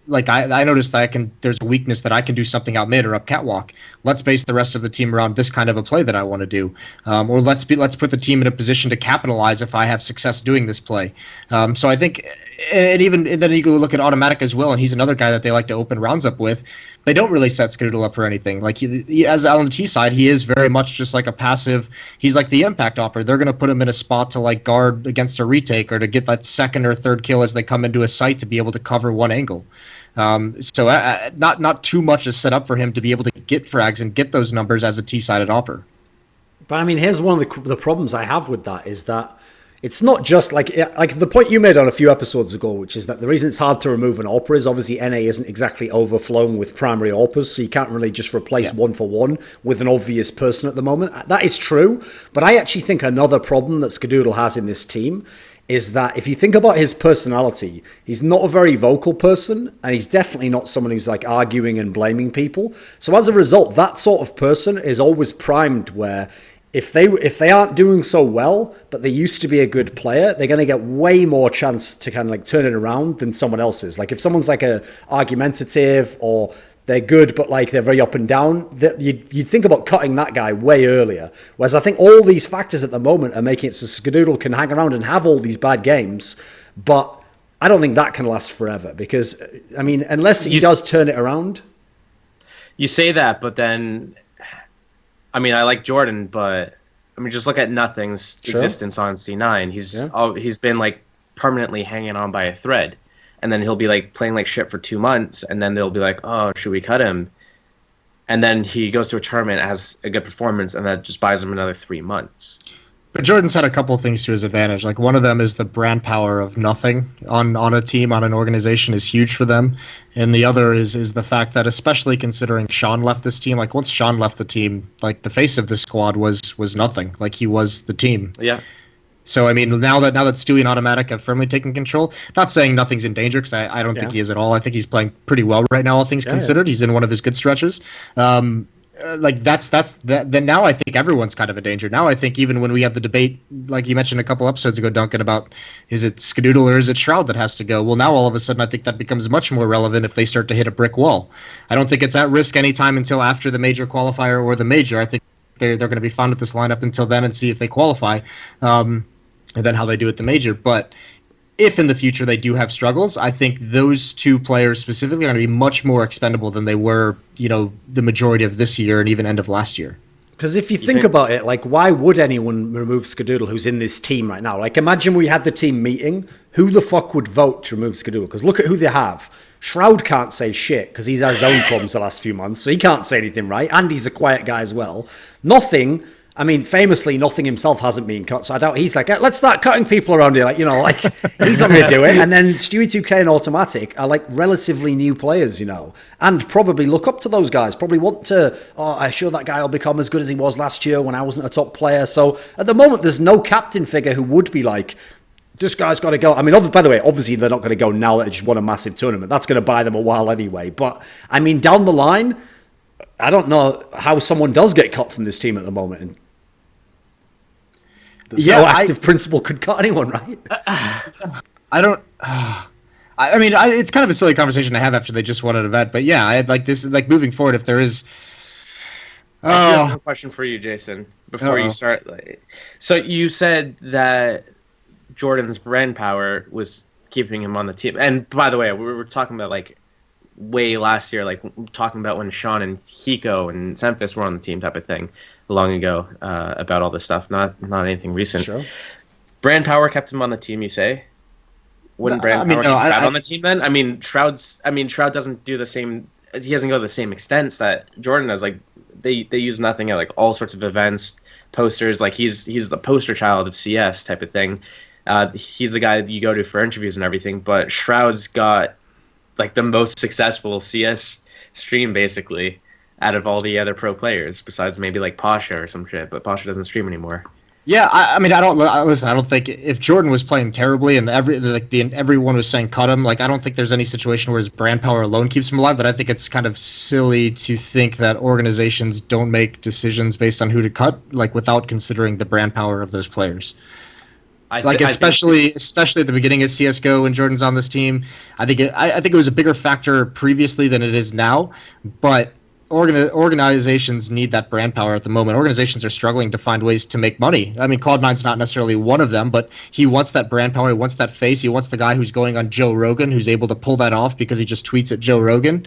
that there's a weakness that I can do something out mid or up catwalk. Let's base the rest of the team around this kind of a play that I want to do. Or let's put the team in a position to capitalize if I have success doing this play. So I think, and then you go look at Autimatic as well, and he's another guy that they like to open rounds up with. They don't really set Skadoodle up for anything. Like, he, as on the T side, he is very much just like a passive. He's like the impact opper. They're going to put him in a spot to, like, guard against a retake or to get that second or third kill as they come into a site to be able to cover one angle. So not too much is set up for him to be able to get frags and get those numbers as a T-sided opper. But I mean, here's one of the problems I have with that is that it's not just like the point you made on a few episodes ago, which is that the reason it's hard to remove an AWPer is obviously NA isn't exactly overflowing with primary AWPers, so you can't really just replace one for one with an obvious person at the moment. That is true, but I actually think another problem that Skadoodle has in this team is that if you think about his personality, he's not a very vocal person, and he's definitely not someone who's like arguing and blaming people. So as a result, that sort of person is always primed where if they aren't doing so well, but they used to be a good player, they're going to get way more chance to kind of like turn it around than someone else is. Like if someone's like a argumentative or they're good, but like they're very up and down, you'd think about cutting that guy way earlier. Whereas I think all these factors at the moment are making it so Skadoodle can hang around and have all these bad games, but I don't think that can last forever because, I mean, unless he does turn it around. You say that, but then, I mean, I like Jordan, but I mean, just look at Nothing's existence on C9. He's been like permanently hanging on by a thread. And then he'll be like playing like shit for 2 months, and then they'll be like, "Oh, should we cut him?" And then he goes to a tournament, has a good performance, and that just buys him another 3 months. But Jordan's had a couple of things to his advantage. Like one of them is the brand power of Nothing on a team, on an organization is huge for them. And the other is the fact that, especially considering Sean left this team, like once Sean left the team, like the face of this squad was Nothing. Like he was the team. Yeah. So, I mean, now that Stewie and Autimatic have firmly taken control, not saying Nothing's in danger, because I don't think he is at all. I think he's playing pretty well right now, all things considered. He's in one of his good stretches. Like, then now I think everyone's kind of in danger. Now I think even when we have the debate, like you mentioned a couple episodes ago, Duncan, about is it Skadoodle or is it Shroud that has to go? Well, now all of a sudden I think that becomes much more relevant if they start to hit a brick wall. I don't think it's at risk anytime until after the major qualifier or the major. I think they're going to be fine with this lineup until then and see if they qualify. And then how they do at the major. But if in the future they do have struggles, I think those two players specifically are going to be much more expendable than they were, the majority of this year and even end of last year. Because if you think about it, like, why would anyone remove Skadoodle who's in this team right now? Like, imagine we had the team meeting. Who the fuck would vote to remove Skadoodle? Because look at who they have. Shroud can't say shit because he's had his own problems the last few months, so he can't say anything, right? And he's a quiet guy as well. Nothing. I mean, famously, Nothing himself hasn't been cut, so I doubt he's like, let's start cutting people around here. Like, you know, like, he's not going to do it. And then Stewie 2K and Autimatic are like relatively new players, you know, and probably look up to those guys. Probably want to, I'm sure that guy will become as good as he was last year when I wasn't a top player. So at the moment, there's no captain figure who would be like, this guy's got to go. I mean, by the way, obviously they're not going to go now that they just won a massive tournament. That's going to buy them a while anyway. But I mean, down the line, I don't know how someone does get cut from this team at the moment. And there's no active principle could cut anyone, right? I don't. I mean, it's kind of a silly conversation to have after they just won an event. But yeah, I like this. Like moving forward, if there is. I do have a question for you, Jason. Before you start, so you said that Jordan's brand power was keeping him on the team. And by the way, we were talking about like way last year, like talking about when Sean and Hiko and Semphis were on the team type of thing long ago, about all this stuff, not anything recent. Sure. Brand power kept him on the team, you say? Wouldn't brand power keep Shroud on the team then? I mean, Shroud doesn't do the same, he doesn't go to the same extents that Jordan does. Like they use Nothing at like all sorts of events, posters, like he's the poster child of CS type of thing. He's the guy that you go to for interviews and everything, but Shroud's got like the most successful CS stream basically out of all the other pro players, besides maybe like Pasha or some shit, but Pasha doesn't stream anymore. Yeah, I mean, I don't think if Jordan was playing terribly and everyone was saying cut him, like I don't think there's any situation where his brand power alone keeps him alive. But I think it's kind of silly to think that organizations don't make decisions based on who to cut, like without considering the brand power of those players. Especially at the beginning of CS:GO when Jordan's on this team, I think it was a bigger factor previously than it is now, but. Organizations need that brand power at the moment. Organizations are struggling to find ways to make money. I mean, Cloud9's not necessarily one of them, but he wants that brand power. He wants that face. He wants the guy who's going on Joe Rogan, who's able to pull that off because he just tweets at Joe Rogan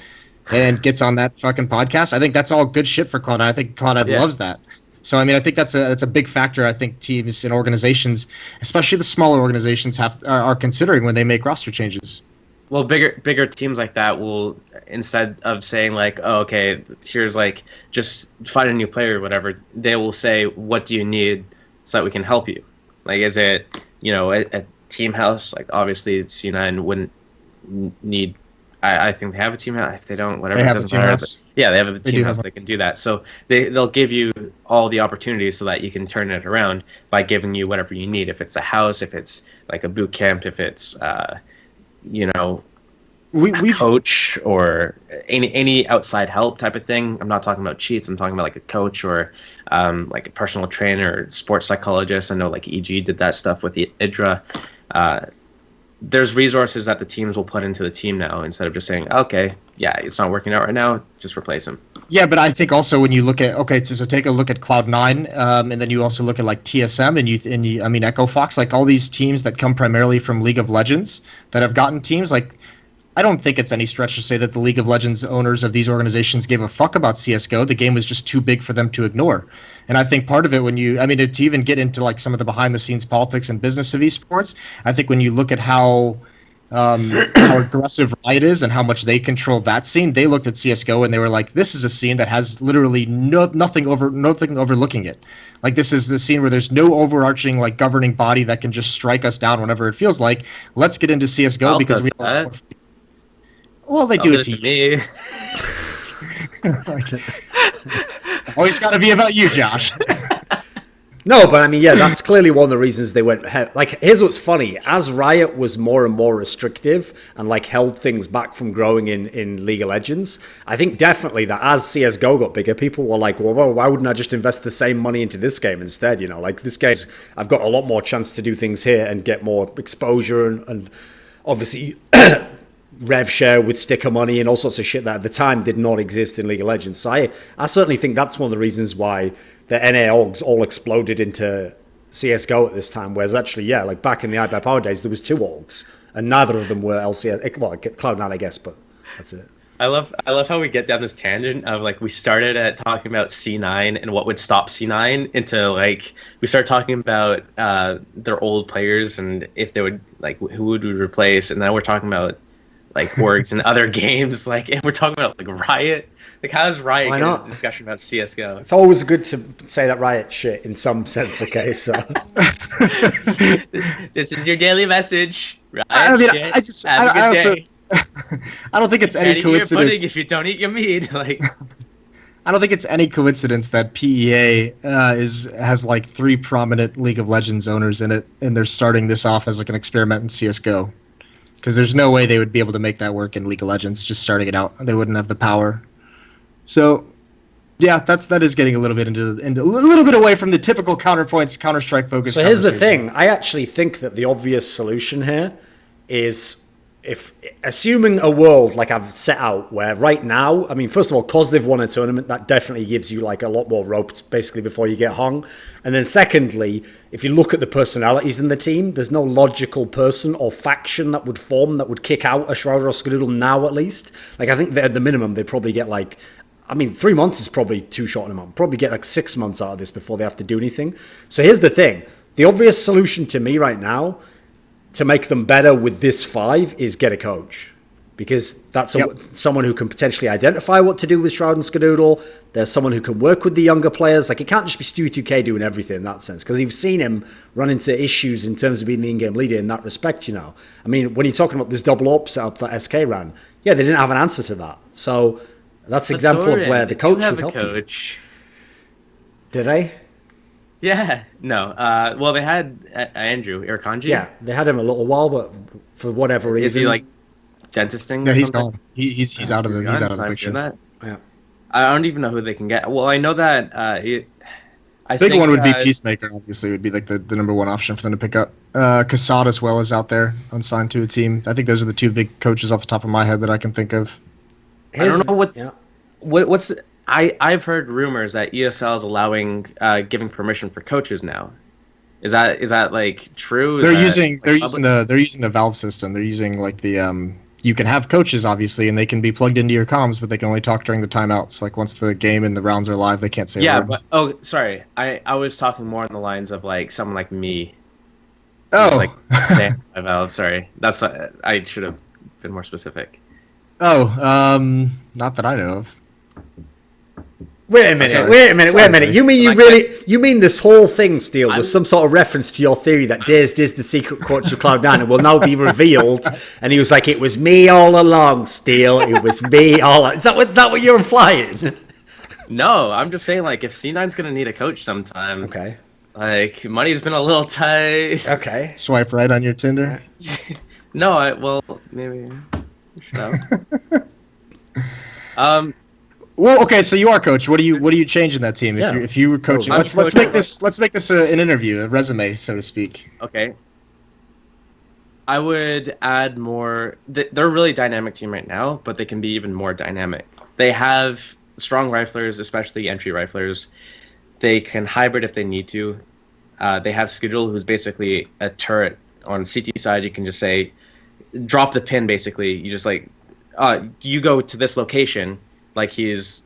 and gets on that fucking podcast. I think that's all good shit for Cloud9. I think Cloud9 loves that. So, I mean, I think that's a big factor. I think teams and organizations, especially the smaller organizations, are considering when they make roster changes. Well, bigger teams like that will, instead of saying like, oh, okay, here's like just find a new player or whatever, they will say, what do you need so that we can help you? Like, is it, you know, a team house? Like, obviously, C9 wouldn't need. I think they have a team house. If they don't, whatever, they it have doesn't a team matter. house. Yeah, they have a team house that can do that. So they'll give you all the opportunities so that you can turn it around by giving you whatever you need. If it's a house, if it's like a boot camp, if it's you know, a coach or any outside help type of thing. I'm not talking about cheats. I'm talking about like a coach or like a personal trainer or sports psychologist. I know like EG did that stuff with the IDRA. There's resources that the teams will put into the team now instead of just saying, okay, yeah, it's not working out right now, just replace him. Yeah, but I think also when you look at so take a look at Cloud9, and then you also look at like TSM and I mean Echo Fox, like all these teams that come primarily from League of Legends that have gotten teams like. I don't think it's any stretch to say that the League of Legends owners of these organizations gave a fuck about CS:GO. The game was just too big for them to ignore. And I think part of it to even get into like some of the behind the scenes politics and business of esports, I think when you look at how aggressive Riot is and how much they control that scene, they looked at CS:GO and they were like, this is a scene that has literally nothing overlooking it. Like this is the scene where there's no overarching like governing body that can just strike us down whenever it feels like. Let's get into CS:GO because we don't. Well, they do it to me. Always got to be about you, Josh. No, but I mean, yeah, that's clearly one of the reasons they went. Like, here's what's funny: as Riot was more and more restrictive and like held things back from growing in League of Legends, I think definitely that as CS:GO got bigger, people were like, well, why wouldn't I just invest the same money into this game instead? You know, like this game, I've got a lot more chance to do things here and get more exposure and obviously. Rev share with sticker money and all sorts of shit that at the time did not exist in League of Legends. So I certainly think that's one of the reasons why the NA orgs all exploded into CS:GO at this time. Whereas actually, yeah, like back in the iBuyPower days, there was 2 orgs and neither of them were LCS. Well, Cloud9, I guess, but that's it. I love how we get down this tangent of like we started at talking about C9 and what would stop C9 into like we start talking about their old players and if they would like who would we replace, and now we're talking about like orgs and other games, like, and we're talking about like Riot. Like, how does Riot get into discussion about CS:GO? It's always good to say that Riot shit in some sense. Okay, so this is your daily message. Riot I mean, shit. I just Have a good I also day. I don't think it's any Can't eat your pudding coincidence. if you don't eat your meat. Like, I don't think it's any coincidence that PEA has like 3 prominent League of Legends owners in it, and they're starting this off as like an experiment in CS:GO. Because there's no way they would be able to make that work in League of Legends just starting it out. They wouldn't have the power. So, yeah, that is getting a little bit into a little bit away from the typical Counterpoints, Counter-Strike focus. So here's the thing. I actually think that the obvious solution here is if assuming a world like I've set out where right now, I mean, first of all, because they've won a tournament, that definitely gives you like a lot more rope basically before you get hung. And then secondly, if you look at the personalities in the team, there's no logical person or faction that would form that would kick out a Shroud or Skadoodle now at least. Like, I think that at the minimum, they probably get like, I mean, 3 months is probably too short an amount. Probably get like 6 months out of this before they have to do anything. So here's the thing. The obvious solution to me right now to make them better with this 5 is get a coach. Because that's someone who can potentially identify what to do with Shroud and Skadoodle. There's someone who can work with the younger players. Like, it can't just be Stewie2K doing everything in that sense. Because you've seen him run into issues in terms of being the in-game leader in that respect, you know. I mean, when you're talking about this double up setup that SK ran, yeah, they didn't have an answer to that. So that's an example of where the coach should help you. Did they? Yeah, no. Well, they had Andrew Irkanji. Yeah, they had him a little while, but for whatever reason, is he like dentisting? Yeah, he's something? gone. He's out of the picture. Yeah, I don't even know who they can get. Well, I know that I big think one would be Peacemaker. Obviously, would be like the number one option for them to pick up. Kassad as well is out there, unsigned to a team. I think those are the 2 big coaches off the top of my head that I can think of. I don't know what's. I've heard rumors that ESL is allowing giving permission for coaches now. Is that like true? They're using the Valve system. They're using like the you can have coaches obviously, and they can be plugged into your comms, but they can only talk during the timeouts. Like once the game and the rounds are live, they can't say a word. But sorry, I was talking more on the lines of like someone like me. Oh, like Valve. Sorry, that's what I should have been more specific. Oh, not that I know of. Wait a minute. You mean this whole thing, Steele, was some sort of reference to your theory that Dazed is the secret coach of Cloud9 and will now be revealed? And he was like, it was me all along, Steele. It was me all along. Is that what you're implying? No, I'm just saying, like, if C9's going to need a coach sometime. Okay. Like, money's been a little tight. Okay. Swipe right on your Tinder? No, maybe. Well, okay, so you are coach. What do you change in that team if you were coaching? Let's make this an interview, a resume, so to speak. Okay. I would add more. They're a really dynamic team right now, but they can be even more dynamic. They have strong riflers, especially entry riflers. They can hybrid if they need to. They have Skadoodle, who's basically a turret. On CT side, you can just say, drop the pin, basically. You just like, you go to this location, like he's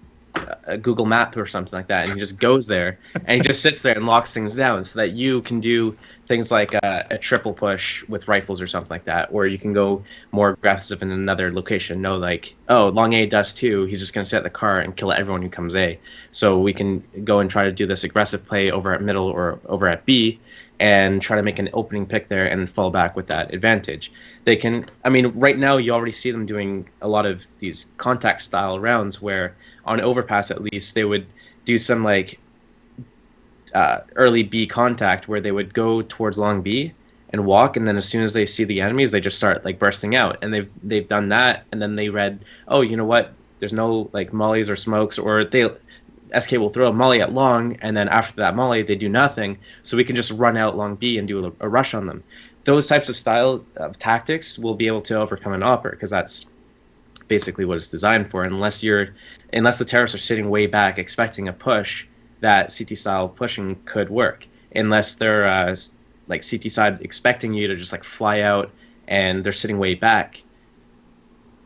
a Google map or something like that, and he just goes there, and he just sits there and locks things down so that you can do things like a triple push with rifles or something like that, or you can go more aggressive in another location. No, like, oh, long A dust 2, he's just going to sit at the car and kill everyone who comes A. So we can go and try to do this aggressive play over at middle or over at B, and try to make an opening pick there and fall back with that advantage. They can, I mean, right now you already see them doing a lot of these contact style rounds where on overpass at least they would do some like early B contact where they would go towards long B and walk, and then as soon as they see the enemies, they just start like bursting out. And they've done that, and then they read, oh, you know what? There's no like mollies or smokes, or SK will throw a molly at long, and then after that molly, they do nothing. So we can just run out long B and do a rush on them. Those types of style of tactics will be able to overcome an Opper, because that's basically what it's designed for. Unless the terrorists are sitting way back expecting a push, that CT style pushing could work. Unless they're like CT side expecting you to just like fly out and they're sitting way back,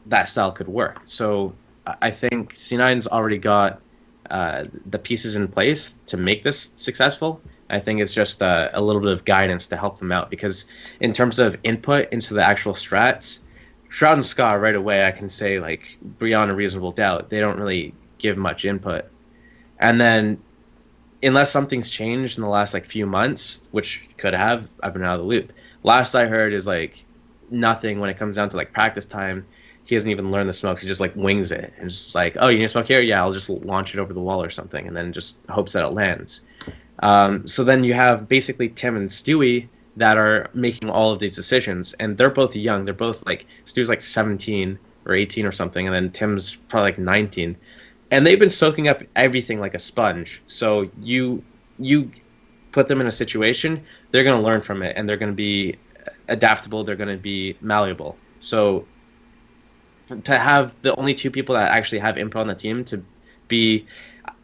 that style could work. So I think C9's already got the pieces in place to make this successful. I think it's just a little bit of guidance to help them out, because in terms of input into the actual strats, Shroud and Ska right away I can say, like, beyond a reasonable doubt, they don't really give much input. And then unless something's changed in the last like few months, which could have, I've been out of the loop. Last I heard is like nothing when it comes down to like practice time. He hasn't even learned the smokes. He just like wings it and just like, oh, you need to smoke here? Yeah, I'll just launch it over the wall or something, and then just hopes that it lands. So then you have basically Tim and Stewie that are making all of these decisions, and they're both young. They're both like, Stewie's like 17 or 18 or something, and then Tim's probably like 19. And they've been soaking up everything like a sponge. So you put them in a situation, they're going to learn from it, and they're going to be adaptable. They're going to be malleable. So to have the only two people that actually have input on the team to be,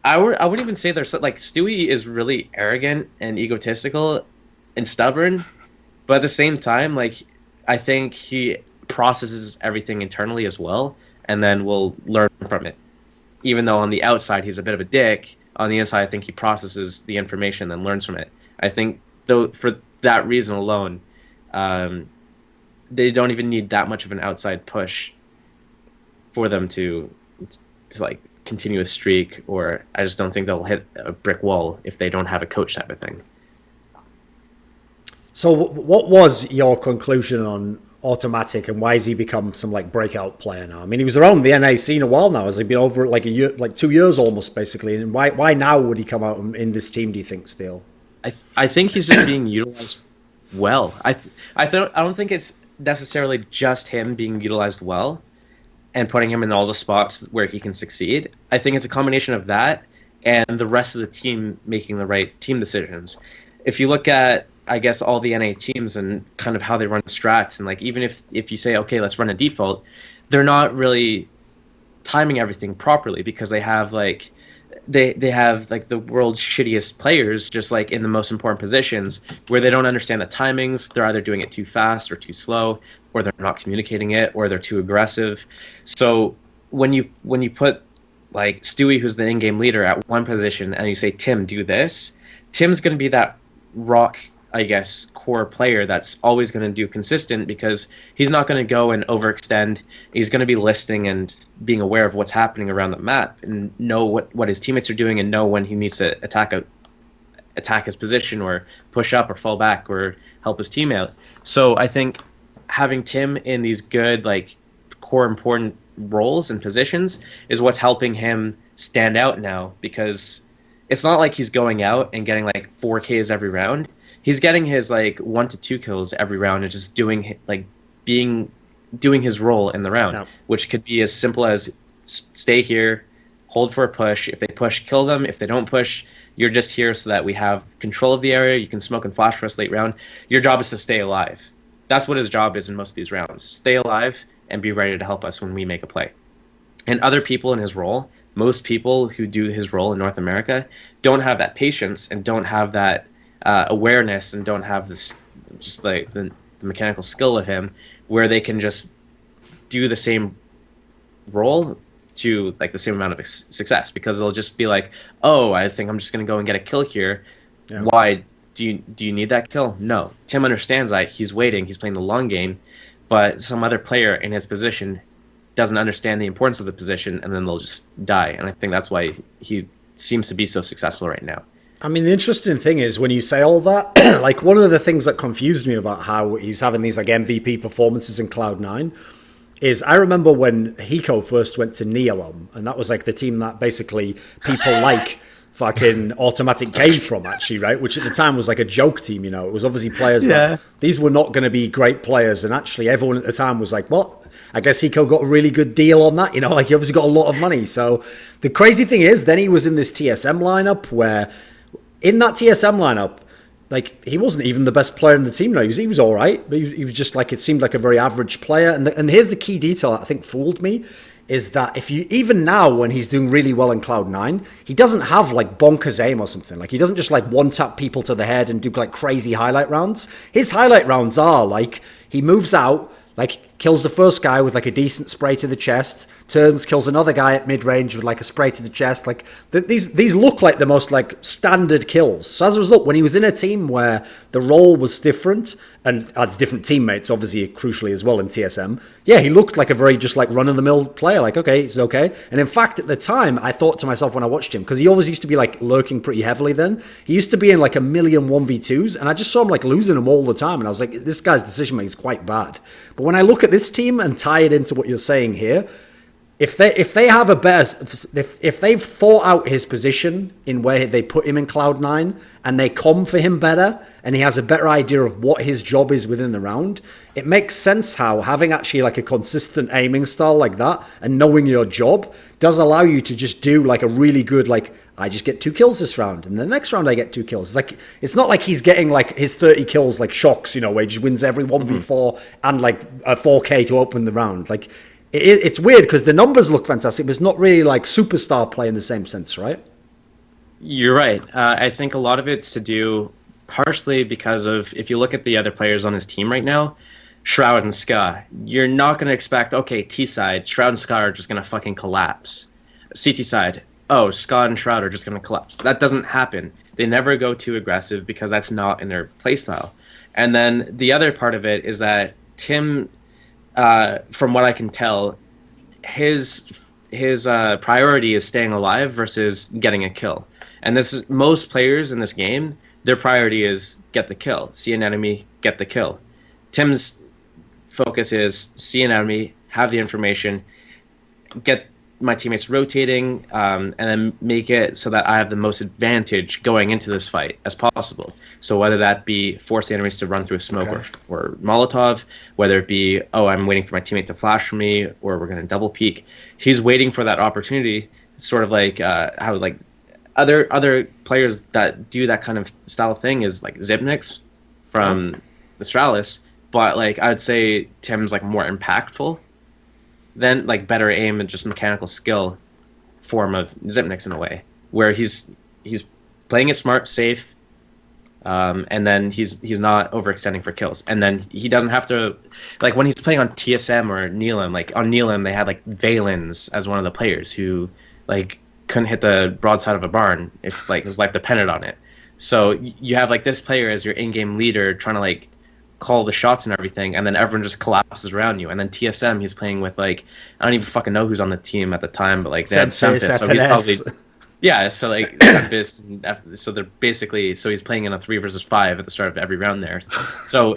I wouldn't even say they're like, Stewie is really arrogant and egotistical and stubborn, but at the same time, like, I think he processes everything internally as well, and then will learn from it. Even though on the outside he's a bit of a dick, on the inside I think he processes the information and learns from it. I think though for that reason alone, they don't even need that much of an outside push for them to like continue a streak, or I just don't think they'll hit a brick wall if they don't have a coach type of thing. So what was your conclusion on Autimatic, and why has he become some like breakout player now? I mean, he was around the NA scene a while now. Has he been over like a year, like 2 years almost, basically? And why now would he come out in this team, do you think, still? I think he's just being utilized well. I don't think it's necessarily just him being utilized well and putting him in all the spots where he can succeed. I think it's a combination of that and the rest of the team making the right team decisions. If you look at, I guess, all the NA teams and kind of how they run strats, and like, even if you say, okay, let's run a default, they're not really timing everything properly, because they have like they have like the world's shittiest players just like in the most important positions, where they don't understand the timings. They're either doing it too fast or too slow, or they're not communicating it, or they're too aggressive. So when you put like Stewie, who's the in-game leader, at one position, and you say, Tim, do this, Tim's going to be that rock, I guess, core player that's always going to do consistent, because he's not going to go and overextend. He's going to be listening and being aware of what's happening around the map, and know what his teammates are doing, and know when he needs to attack his position, or push up, or fall back, or help his team out. So I think having Tim in these good, like, core important roles and positions is what's helping him stand out now, because it's not like he's going out and getting like 4 Ks every round. He's getting his like 1 to 2 kills every round, and just doing his role in the round, yeah. Which could be as simple as stay here, hold for a push. If they push, kill them. If they don't push, you're just here so that we have control of the area. You can smoke and flash for us late round. Your job is to stay alive. That's what his job is in most of these rounds. Stay alive and be ready to help us when we make a play. And other people in his role, most people who do his role in North America, don't have that patience and don't have that awareness, and don't have this just like the mechanical skill of him, where they can just do the same role to like the same amount of success, because they'll just be like, oh, I think I'm just going to go and get a kill here. Yeah. Why? Do you need that kill? No. Tim understands he's waiting, he's playing the long game, but some other player in his position doesn't understand the importance of the position, and then they'll just die. And I think that's why he seems to be so successful right now. I mean, the interesting thing is when you say all that, like, one of the things that confused me about how he's having these like MVP performances in Cloud9 is, I remember when Hiko first went to Neolom, and that was like the team that basically people like fucking Autimatic came from, actually, right? Which at the time was like a joke team, you know. It was obviously players that these were not going to be great players, and actually everyone at the time was like, well, I guess Hiko got a really good deal on that, you know, like he obviously got a lot of money. So the crazy thing is, then he was in this TSM lineup, where in that TSM lineup, like, he wasn't even the best player in the team. No, he was all right, but he was just like, it seemed like a very average player. And here's the key detail that I think fooled me, is that if you, even now when he's doing really well in Cloud9, he doesn't have like bonkers aim or something. Like, he doesn't just like one tap people to the head and do like crazy highlight rounds. His highlight rounds are like, he moves out, like kills the first guy with like a decent spray to the chest, turns, kills another guy at mid-range with like a spray to the chest. Like these look like the most like standard kills. So as a result, when he was in a team where the role was different and adds different teammates, obviously crucially as well in TSM, yeah, he looked like a very just like run-of-the-mill player. Like, okay, he's okay. And in fact, at the time, I thought to myself when I watched him, because he always used to be like lurking pretty heavily then, he used to be in like a million 1v2s, and I just saw him like losing them all the time, and I was like, this guy's decision making is quite bad. But when I look at this team and tie it into what you're saying here, if they have a better, if they've thought out his position in where they put him in Cloud9 and they come for him better and he has a better idea of what his job is within the round, it makes sense how having actually like a consistent aiming style like that and knowing your job does allow you to just do like a really good, like, I just get 2 kills this round, and the next round I get 2 kills. It's like, it's not like he's getting like his 30 kills like shocks, where he just wins every 1v4 and like a 4K to open the round. Like, it's weird because the numbers look fantastic, but it's not really like superstar play in the same sense, right? You're right. I think a lot of it's to do partially because of, if you look at the other players on his team right now, Shroud and Ska, you're not going to expect, okay, T side, Shroud and Ska are just going to fucking collapse. CT side, oh, Ska and Shroud are just going to collapse. That doesn't happen. They never go too aggressive because that's not in their playstyle. And then the other part of it is that Tim, from what I can tell, his priority is staying alive versus getting a kill. And this is, most players in this game, their priority is get the kill, see an enemy, get the kill. Tim's focus is see an enemy, have the information, get my teammates rotating, and then make it so that I have the most advantage going into this fight as possible. So whether that be force the enemies to run through a smoke or Molotov, whether it be, oh, I'm waiting for my teammate to flash for me, or we're going to double peek. He's waiting for that opportunity, sort of like how like other players that do that kind of style thing is like Zibnix from the Stralis, but like I'd say Tim's like more impactful than like better aim and just mechanical skill form of Zipnix in a way, where he's playing it smart, safe, and then he's not overextending for kills. And then he doesn't have to, like when he's playing on TSM or Neelam, like on Neelam they had like Valens as one of the players who like couldn't hit the broadside of a barn if like his life depended on it. So you have like this player as your in-game leader trying to like call the shots and everything, and then everyone just collapses around you. And then TSM, he's playing with like, I don't even fucking know who's on the team at the time, but like they had Sempis, so he's probably so like Sempis, so they're basically, so he's playing in a 3 versus 5 at the start of every round there. So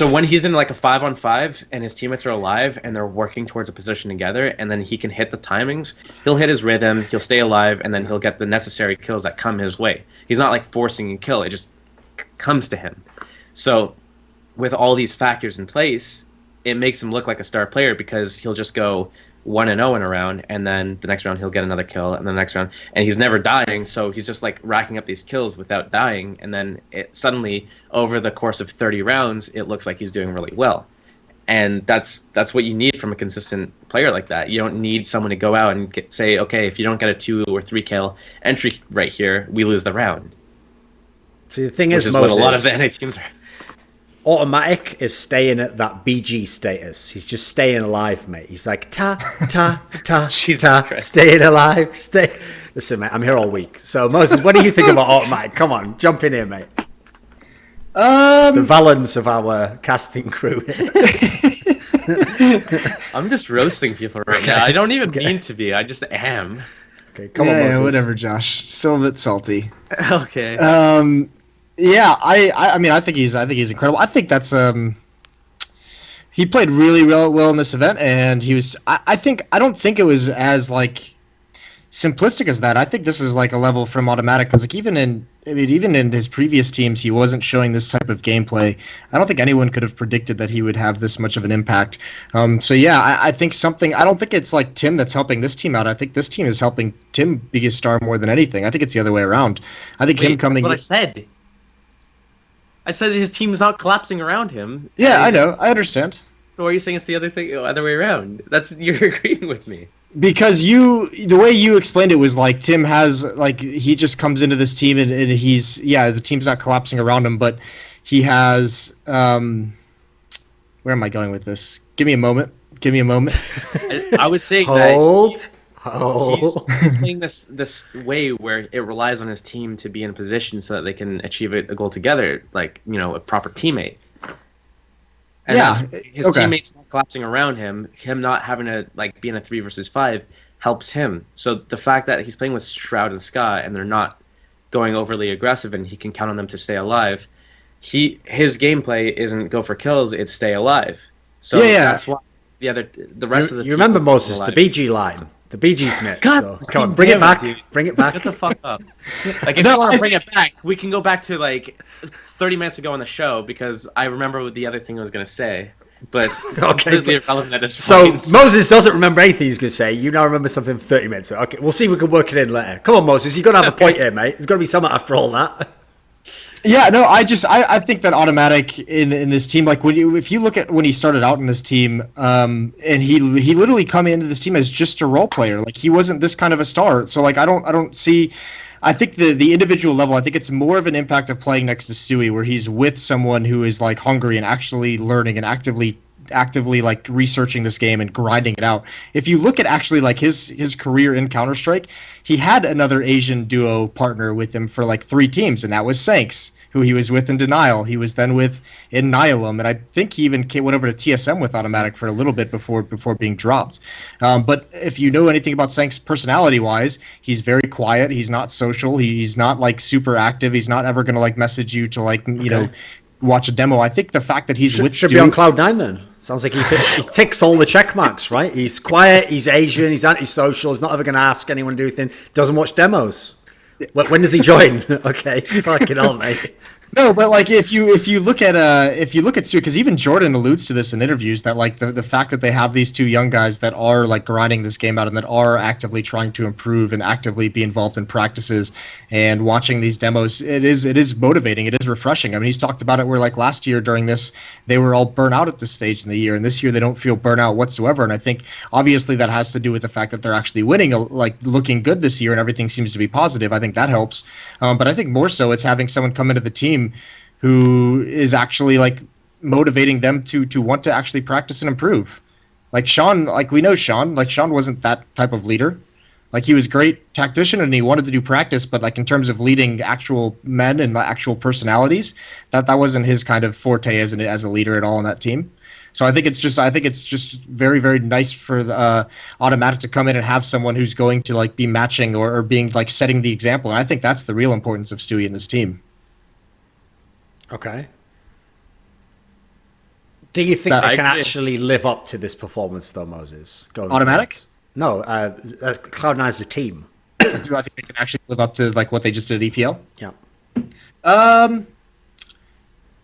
when he's in like a 5-on-5 and his teammates are alive and they're working towards a position together, and then he can hit the timings, he'll hit his rhythm, he'll stay alive, and then he'll get the necessary kills that come his way. He's not like forcing a kill, it just comes to him. So with all these factors in place, it makes him look like a star player because he'll just go 1-0 in a round, and then the next round he'll get another kill, and the next round, and he's never dying, so he's just like racking up these kills without dying, and then it suddenly, over the course of 30 rounds, it looks like he's doing really well. And that's what you need from a consistent player like that. You don't need someone to go out and say, okay, if you don't get a 2 or 3 kill entry right here, we lose the round. See, the thing is, what a lot of the NA teams are. Autimatic is staying at that BG status. He's just staying alive, mate. He's like, ta, staying alive, stay. Listen, mate, I'm here all week. So, Moses, what do you think about Autimatic? Come on, jump in here, mate. The Valence of our casting crew. I'm just roasting people right now. I don't even mean to be. I just am. Okay, come on, Moses. Yeah, whatever, Josh. Still a bit salty. Okay. Yeah, I mean, I think he's incredible. I think that's he played really well in this event, and he was. I don't think it was as like simplistic as that. I think this is like a level from autimatic, because like even in his previous teams, he wasn't showing this type of gameplay. I don't think anyone could have predicted that he would have this much of an impact. So yeah, I think something. I don't think it's like Tim that's helping this team out. I think this team is helping Tim be a star more than anything. I think it's the other way around. I think him coming. That's what I said. I said his team's not collapsing around him. Yeah, I know. I understand. So why are you saying it's the other way around? You're agreeing with me. Because the way you explained it was like Tim has, like, he just comes into this team and he's, the team's not collapsing around him, but he has, Where am I going with this? Give me a moment. I was saying Hold. he's playing this way where it relies on his team to be in position so that they can achieve a goal together, like, you know, a proper teammate. And his teammates not collapsing around him not having to like be in a 3 versus 5 helps him. So the fact that he's playing with Shroud and Ska and they're not going overly aggressive and he can count on them to stay alive, his gameplay isn't go for kills, it's stay alive. So that's why the rest of the you remember Moses, the BG line. The BG Smith. God, so, come on, bring it back. Dude. Bring it back. Get the fuck up. Like, if you want to bring it back, we can go back to like 30 minutes ago on the show because I remember what the other thing I was going to say. But it's completely irrelevant at this point. So Moses doesn't remember anything he's going to say. You now remember something 30 minutes ago. Okay, we'll see if we can work it in later. Come on, Moses. You've got to have a point here, mate. There's got to be something after all that. Yeah, no, I think that autimatic in this team, like if you look at when he started out in this team, and he literally come into this team as just a role player, like he wasn't this kind of a star. So like I don't see. I think the individual level, I think it's more of an impact of playing next to Stewie, where he's with someone who is like hungry and actually learning and actively like researching this game and grinding it out. If you look at actually like his career in Counter-Strike, he had another Asian duo partner with him for like 3 teams, and that was Sanks, who he was with in Denial. He was then with in Nihilum, and I think he even went over to TSM with autimatic for a little bit before being dropped. But if you know anything about Sanks personality-wise, he's very quiet. He's not social. He's not like super active. He's not ever going to like message you to like, you know, watch a demo. I think the fact that he's should be on Cloud9 then. Sounds like he ticks all the check marks, right? He's quiet, he's Asian, he's antisocial, he's not ever going to ask anyone to do anything, doesn't watch demos. When does he join? Okay, fucking hell, mate. No, but like if you look at Stu, because even Jordan alludes to this in interviews, that like the fact that they have these 2 young guys that are like grinding this game out and that are actively trying to improve and actively be involved in practices and watching these demos, it is motivating, it is refreshing. I mean, he's talked about it where like last year during this they were all burnt out at this stage in the year, and this year they don't feel burnt out whatsoever. And I think obviously that has to do with the fact that they're actually winning, like looking good this year, and everything seems to be positive. I think that helps, but I think more so it's having someone come into the team who is actually like motivating them to want to actually practice and improve. Like Sean, like we know Sean wasn't that type of leader. Like he was a great tactician and he wanted to do practice, but like in terms of leading actual men and actual personalities, that wasn't his kind of forte as a leader at all in that team. So I think it's just very, very nice for the autimatic to come in and have someone who's going to like be matching or being like setting the example. And I think that's the real importance of Stewie in this team. Okay. Do you think they can actually live up to this performance, though, Moses? Autimatic? No, Cloud9 is a team. Do I think they can actually live up to like what they just did at EPL? Yeah.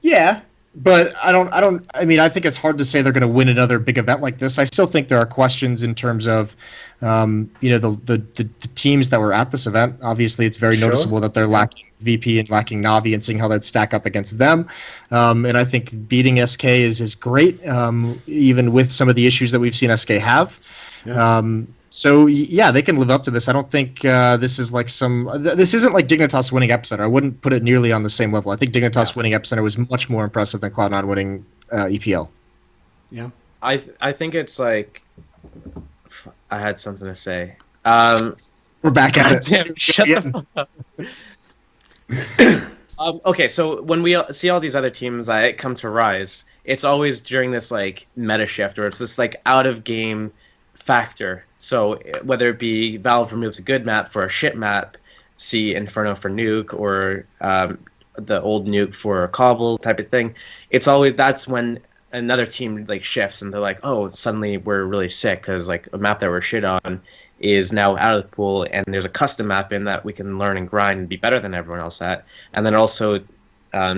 Yeah, but I mean, I think it's hard to say they're going to win another big event like this. I still think there are questions in terms of, you know, the teams that were at this event. Obviously, it's very noticeable that they're lacking VP and lacking Navi, and seeing how that stack up against them. And I think beating SK is great, even with some of the issues that we've seen SK have. Yeah. So yeah, they can live up to this. I don't think this is like this isn't like Dignitas winning Epicenter. I wouldn't put it nearly on the same level. I think Dignitas winning Epicenter was much more impressive than Cloud9 winning EPL. Yeah, I think it's like I had something to say. We're back at it. Damn, shut the fuck up. Okay, so when we see all these other teams that come to Rise, it's always during this like meta shift, or it's this like out of game factor. So whether it be Valve removes a good map for a shit map, see Inferno for Nuke, or the old Nuke for a Cobble type of thing, it's always that's when another team like shifts and they're like, oh, suddenly we're really sick because like a map that we're shit on is now out of the pool, and there's a custom map in that we can learn and grind and be better than everyone else at. And then it also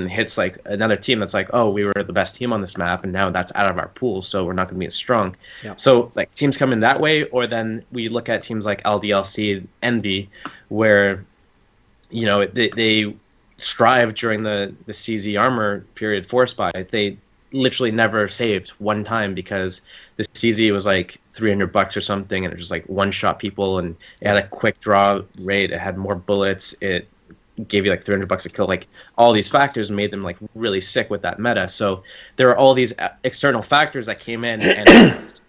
hits like another team that's like, oh, we were the best team on this map, and now that's out of our pool, so we're not going to be as strong. Yeah. So like teams come in that way, or then we look at teams like LDLC, Envy, where you know they strive during the CZ armor period force buy. They literally never saved one time because the CZ was like $300 or something, and it just like one shot people, and it had a quick draw rate. It had more bullets. It gave you like $300 a kill. Like all these factors made them like really sick with that meta. So there are all these external factors that came in and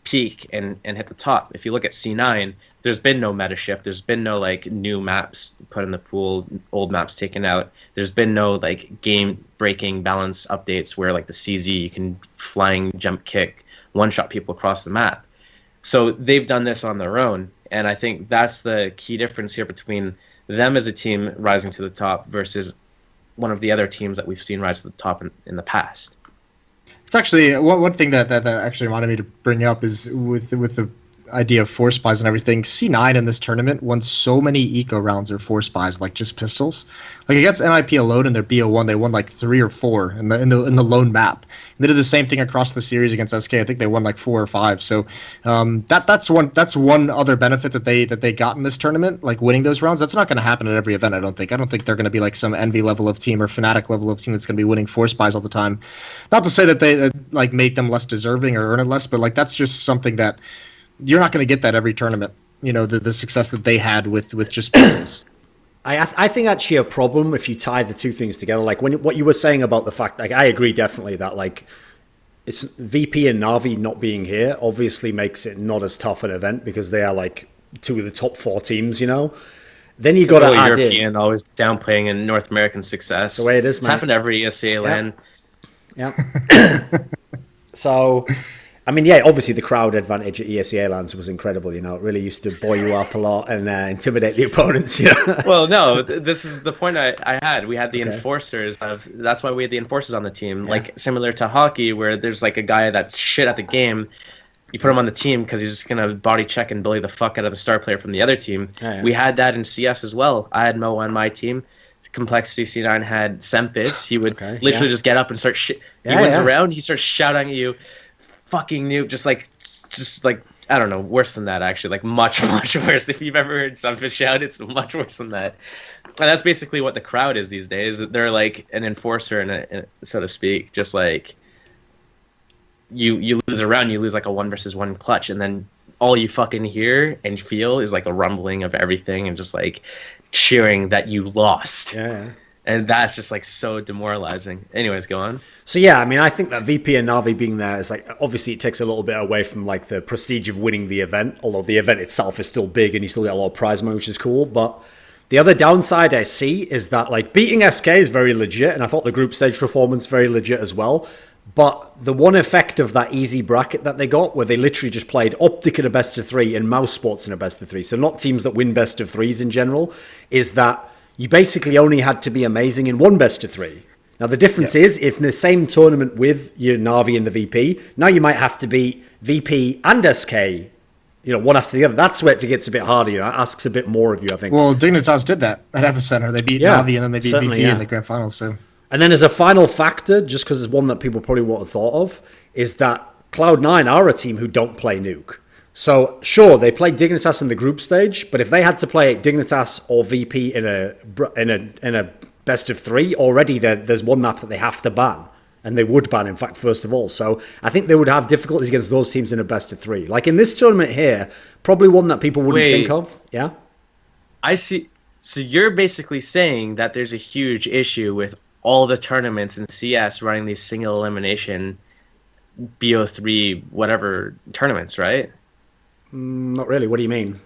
peak and hit the top. If you look at C9, there's been no meta shift. There's been no like new maps put in the pool, old maps taken out. There's been no like game breaking balance updates where like the CZ you can flying jump kick one shot people across the map. So they've done this on their own, and I think that's the key difference here between them as a team rising to the top versus one of the other teams that we've seen rise to the top in the past. It's actually one thing that actually reminded me to bring up is with the idea of force buys and everything. C9 in this tournament won so many eco rounds or force buys, like just pistols. Like against NIP alone in their BO1, they won like 3 or 4 in the lone map. And they did the same thing across the series against SK. I think they won like 4 or 5. So that's one other benefit that they got in this tournament, like winning those rounds. That's not going to happen at every event. I don't think they're going to be like some Envy level of team or Fnatic level of team that's going to be winning force buys all the time. Not to say that they like make them less deserving or earn it less, but like that's just something that you're not going to get that every tournament. You know, the success that they had with just pistols. I think actually a problem if you tie the two things together. Like what you were saying about the fact, like I agree definitely that like it's VP and Na'Vi not being here obviously makes it not as tough an event because they are like 2 of the top 4 teams, you know. Then you got to add European, always downplaying in North American success. That's the way it is, man. It's happened every ESCA LAN. Yeah. So, I mean, yeah, obviously the crowd advantage at ESEA lands was incredible. You know, it really used to buoy you up a lot and intimidate the opponents. You know? Well, no, this is the point I had. We had the enforcers that's why we had the enforcers on the team. Yeah. Like similar to hockey, where there's like a guy that's shit at the game. You put him on the team because he's just gonna body check and bully the fuck out of the star player from the other team. Oh, yeah. We had that in CS as well. I had Mo on my team. Complexity C9 had Semphis. He would literally just get up and start shit. He went around. He starts shouting at you. Fucking noob, just like I don't know, worse than that actually, like much worse. If you've ever heard Sunfish shout, it's much worse than that. And that's basically what the crowd is these days. They're like an enforcer, and so to speak. Just like you lose a round, you lose like a 1v1 clutch, and then all you fucking hear and feel is like a rumbling of everything, and just like cheering that you lost. Yeah. And that's just like so demoralizing. Anyways, go on. So yeah, I mean, I think that VP and Na'Vi being there is like, obviously it takes a little bit away from like the prestige of winning the event, although the event itself is still big and you still get a lot of prize money, which is cool. But the other downside I see is that like beating SK is very legit, and I thought the group stage performance very legit as well. But the one effect of that easy bracket that they got, where they literally just played Optic in a best of 3 and Mouse Sports in a best of 3, so not teams that win best of 3s in general, is that you basically only had to be amazing in one best of 3. Now, the difference is, if in the same tournament with your Na'Vi and the VP, now you might have to beat VP and SK, you know, one after the other. That's where it gets a bit harder. You know, it asks a bit more of you, I think. Well, Dignitas did that at Epicenter. They beat Na'Vi and then they beat VP in the grand finals. So. And then as a final factor, just because it's one that people probably won't have thought of, is that Cloud9 are a team who don't play Nuke. So, sure, they played Dignitas in the group stage, but if they had to play Dignitas or VP in a best of 3, already there's one map that they have to ban, and they would ban, in fact, first of all. So, I think they would have difficulties against those teams in a best of 3. Like in this tournament here, probably one that people wouldn't think of. Yeah? I see. So, you're basically saying that there's a huge issue with all the tournaments in CS running these single elimination BO3 whatever tournaments, right? Not really. What do you mean?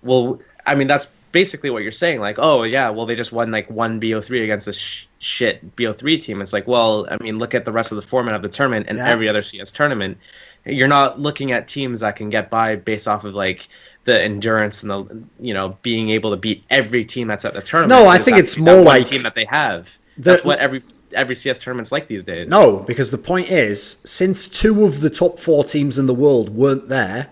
Well, I mean, that's basically what you're saying. Like, oh, yeah, well, they just won like one BO3 against this shit BO3 team. It's like, well, I mean, look at the rest of the format of the tournament and every other CS tournament. You're not looking at teams that can get by based off of like the endurance and the, you know, being able to beat every team that's at the tournament. No, I think it's more like team that they have. That's what every CS tournament's like these days. No, because the point is, since 2 of the top 4 teams in the world weren't there,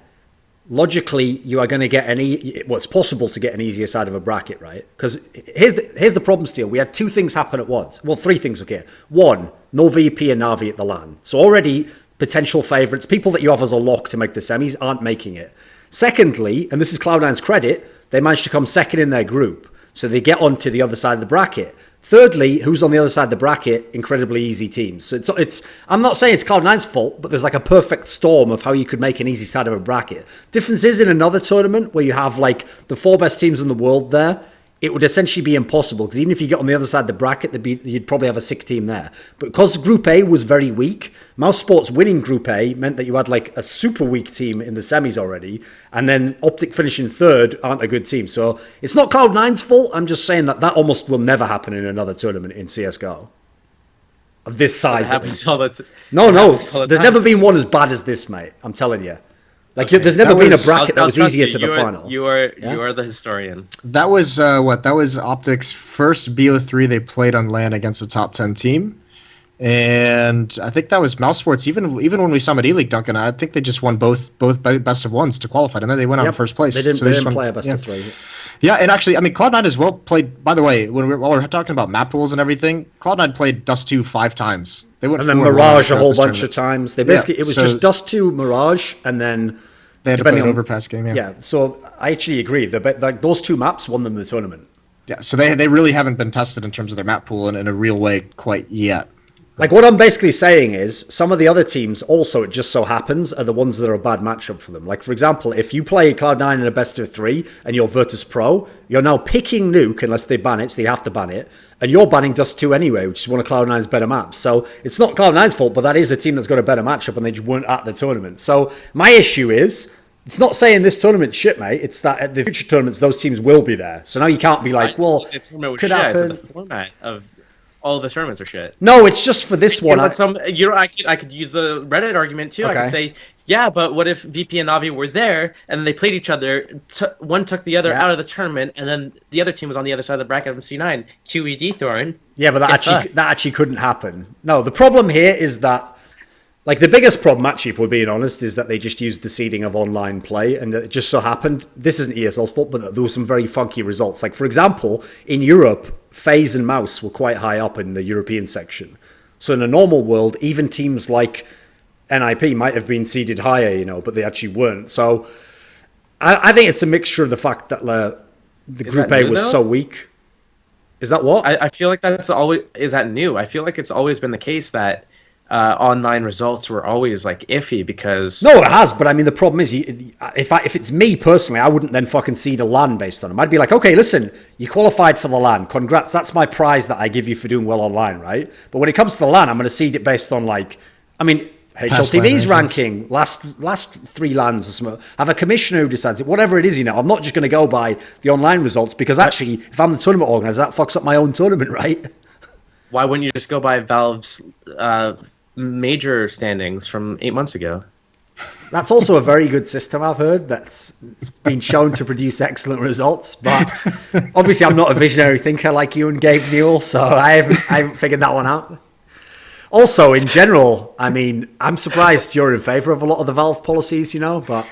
logically, you are going to get it's possible to get an easier side of a bracket, right? Because here's the problem, Steele. We had 2 things happen at once. Well, 3 things, okay. 1, no VP and Na'Vi at the LAN. So already, potential favourites, people that you have as a lock to make the semis, aren't making it. Secondly, and this is Cloud9's credit, they managed to come second in their group. So they get onto the other side of the bracket. Thirdly, who's on the other side of the bracket? Incredibly easy teams. So it's I'm not saying it's Cloud9's fault, but there's like a perfect storm of how you could make an easy side of a bracket. Difference is in another tournament where you have like the 4 best teams in the world there, it would essentially be impossible, because even if you get on the other side of the bracket, you'd probably have a 6 team there. But because Group A was very weak, Mouse Sports winning Group A meant that you had like a super weak team in the semis already, and then Optic finishing third aren't a good team. So it's not Cloud9's fault. I'm just saying that almost will never happen in another tournament in CSGO. Of this size. No, there's never been one as bad as this, mate. I'm telling you. Like, there's never been a bracket that was easier to the final. You are the historian. That was That was Optic's first BO3 they played on LAN against a top 10 team, and I think that was Mouse Sports. Even when we saw them at E-League, Duncan, I think they just won both best of ones to qualify, and then they went out in first place. They didn't play a best of 3. Yeah, and actually, I mean, Cloud9 as well played. By the way, while we're talking about map rules and everything, Cloud9 played Dust 2 5 times. They went and then Mirage a whole bunch of times. They basically it was just Dust 2, Mirage, and then they had to play an overpass game. Yeah, so I actually agree. Like those 2 maps won them the tournament. Yeah, so they really haven't been tested in terms of their map pool in a real way quite yet. Like, what I'm basically saying is some of the other teams also, it just so happens, are the ones that are a bad matchup for them. Like, for example, if you play Cloud9 in a best of 3 and you're Virtus Pro, you're now picking Nuke unless they ban it, so you have to ban it, and you're banning Dust 2 anyway, which is one of Cloud9's better maps. So it's not Cloud9's fault, but that is a team that's got a better matchup and they just weren't at the tournament. So my issue is, it's not saying this tournament's shit, mate. It's that at the future tournaments, those teams will be there. So now you can't be like, well, could happen. The format of all the tournaments are shit. No, it's just for this one. I could use the Reddit argument too. Okay. I could say, yeah, but what if VP and Navi were there and then they played each other? One took the other out of the tournament, and then the other team was on the other side of the bracket of C9. QED Thorin. Yeah, but that actually couldn't happen. No, the problem here is that, like, the biggest problem, actually, if we're being honest, is that they just used the seeding of online play, and it just so happened, this isn't ESL's fault, but there were some very funky results. Like, for example, in Europe, FaZe and Mouse were quite high up in the European section. So in a normal world, even teams like NIP might have been seeded higher, but they actually weren't. So I think it's a mixture of the fact that the Group A was so weak. Is that what? I feel like that's always... Is that new? I feel like it's always been the case that online results were always like iffy because... No, it has, but I mean the problem is if it's me personally, I wouldn't then fucking seed a LAN based on them. I'd be like, okay, listen, you qualified for the LAN, congrats, that's my prize that I give you for doing well online, right? But when it comes to the LAN, I'm going to seed it based on HLTV's ranking, last 3 LANs or something. Have a commissioner who decides it, whatever it is, I'm not just going to go by the online results, because actually, if I'm the tournament organizer, that fucks up my own tournament, right? Why wouldn't you just go by Valve's major standings from 8 months ago? That's also a very good system, I've heard, that's been shown to produce excellent results. But obviously, I'm not a visionary thinker like you and Gabe Newell, so I haven't figured that one out. Also, in general, I mean, I'm surprised you're in favour of a lot of the Valve policies, but,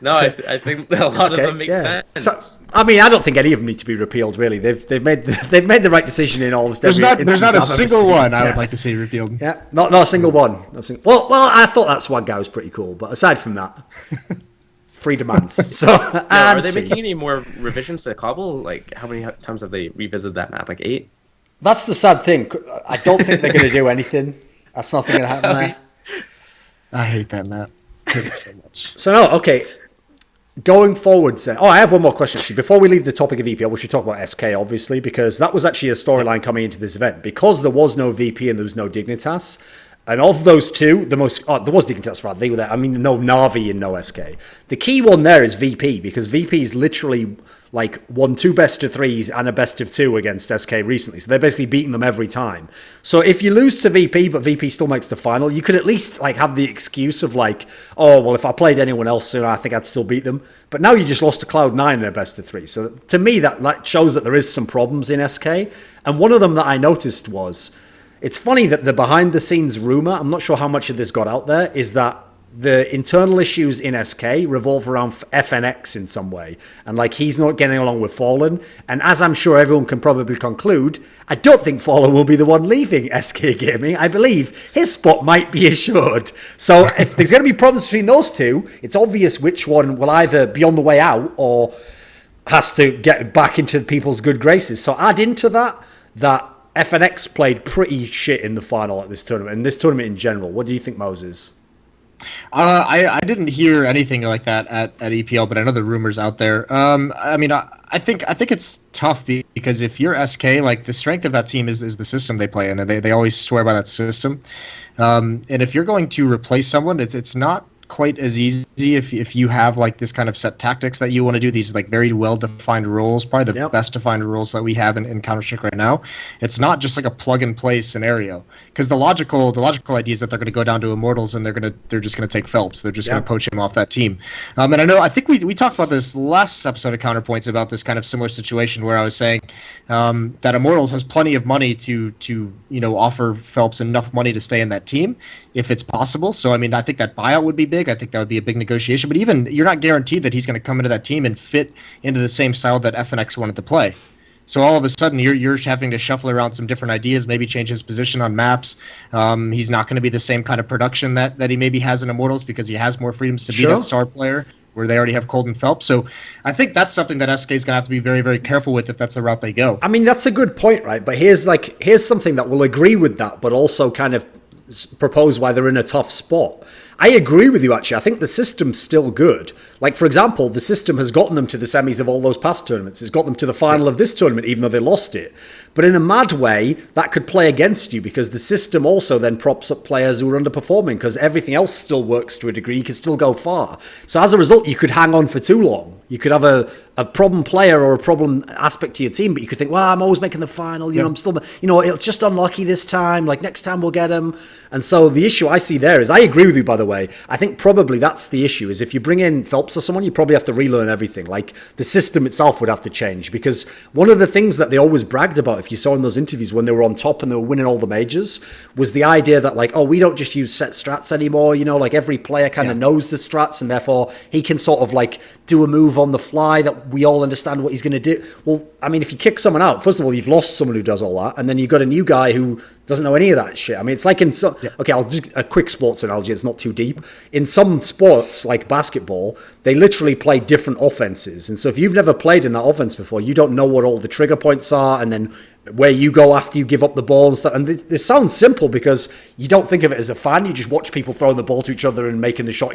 No, I think a lot of them make sense. So, I mean, I don't think any of them need to be repealed. Really, they've made the right decision in almost there's every. There's not a single one I would like to see repealed. Yeah, not a single one. Well, I thought that Swag guy was pretty cool, but aside from that, free demands. So, are they making any more revisions to Cobble? Like, how many times have they revisited that map? Like 8. That's the sad thing. I don't think they're going to do anything. That's nothing going to happen there. I hate that map. I hate it so much. So no, okay. Going forward, then. I have one more question. Actually, before we leave the topic of VP, we should talk about SK, obviously, because that was actually a storyline coming into this event. Because there was no VP and there was no Dignitas, and of those two, there was Dignitas, rather. They were there. I mean, no Navi and no SK. The key one there is VP, because VP is literally won 2 best of 3s and a best of 2 against SK recently. So they're basically beating them every time. So if you lose to VP, but VP still makes the final, you could at least have the excuse of if I played anyone else soon, I think I'd still beat them. But now you just lost to Cloud9 in a best of 3. So to me, that shows that there is some problems in SK. And one of them that I noticed was, it's funny that the behind the scenes rumor, I'm not sure how much of this got out there, is that the internal issues in SK revolve around FNX in some way. And he's not getting along with Fallen. And as I'm sure everyone can probably conclude, I don't think Fallen will be the one leaving SK Gaming. I believe his spot might be assured. So if there's going to be problems between those two, it's obvious which one will either be on the way out or has to get back into people's good graces. So add into that FNX played pretty shit in the final at this tournament, and this tournament in general. What do you think, Moses? I didn't hear anything like that at EPL, but I know the rumors out there. I I think it's tough because if you're SK, like the strength of that team is the system they play in, and they always swear by that system. And if you're going to replace someone, it's not quite as easy if you have like this kind of set tactics that you want to do, these like very well defined roles, probably the best defined roles that we have in Counter-Strike right now. It's not just like a plug and play scenario, because the logical idea is that they're going to go down to Immortals and they're just going to take Phelps. They're just going to poach him off that team. And I think we talked about this last episode of Counterpoints about this kind of similar situation where I was saying that Immortals has plenty of money to offer Phelps enough money to stay in that team if it's possible. So I mean, I think that buyout would be big. I think that would be a big negotiation. But even you're not guaranteed that he's going to come into that team and fit into the same style that FNX wanted to play. So all of a sudden, you're having to shuffle around some different ideas, maybe change his position on maps. He's not going to be the same kind of production that he maybe has in Immortals because he has more freedoms to be that star player where they already have Cold and Phelps. So I think that's something that SK is going to have to be very, very careful with if that's the route they go. I mean, that's a good point, right? But here's something that will agree with that, but also kind of propose why they're in a tough spot. I agree with you, actually. I think the system's still good. Like, for example, the system has gotten them to the semis of all those past tournaments. It's got them to the final of this tournament, even though they lost it. But in a mad way, that could play against you because the system also then props up players who are underperforming because everything else still works to a degree. You can still go far. So as a result, you could hang on for too long. You could have a problem player or a problem aspect to your team, but you could think, well, I'm always making the final. I'm still, it's just unlucky this time. Like, next time we'll get him. And so the issue I see there is, I agree with you, by the way. I think probably that's the issue, is if you bring in Phelps or someone, you probably have to relearn everything. Like, the system itself would have to change, because one of the things that they always bragged about, if you saw in those interviews when they were on top and they were winning all the majors, was the idea that, like, we don't just use set strats anymore. Like, every player kind of knows the strats, and therefore he can sort of like do a move on the fly that we all understand what he's going to do. Well, I mean, if you kick someone out, first of all, you've lost someone who does all that, and then you've got a new guy who doesn't know any of that shit. I mean, it's like okay, I'll just a quick sports analogy. It's not too deep. In some sports, like basketball, they literally play different offenses. And so if you've never played in that offense before, you don't know what all the trigger points are, and then where you go after you give up the ball and stuff. And this sounds simple because you don't think of it as a fan. You just watch people throwing the ball to each other and making the shot,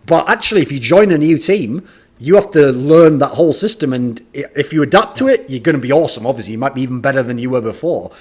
But actually, if you join a new team, you have to learn that whole system, and if you adapt to it, you're going to be awesome. Obviously, you might be even better than you were before.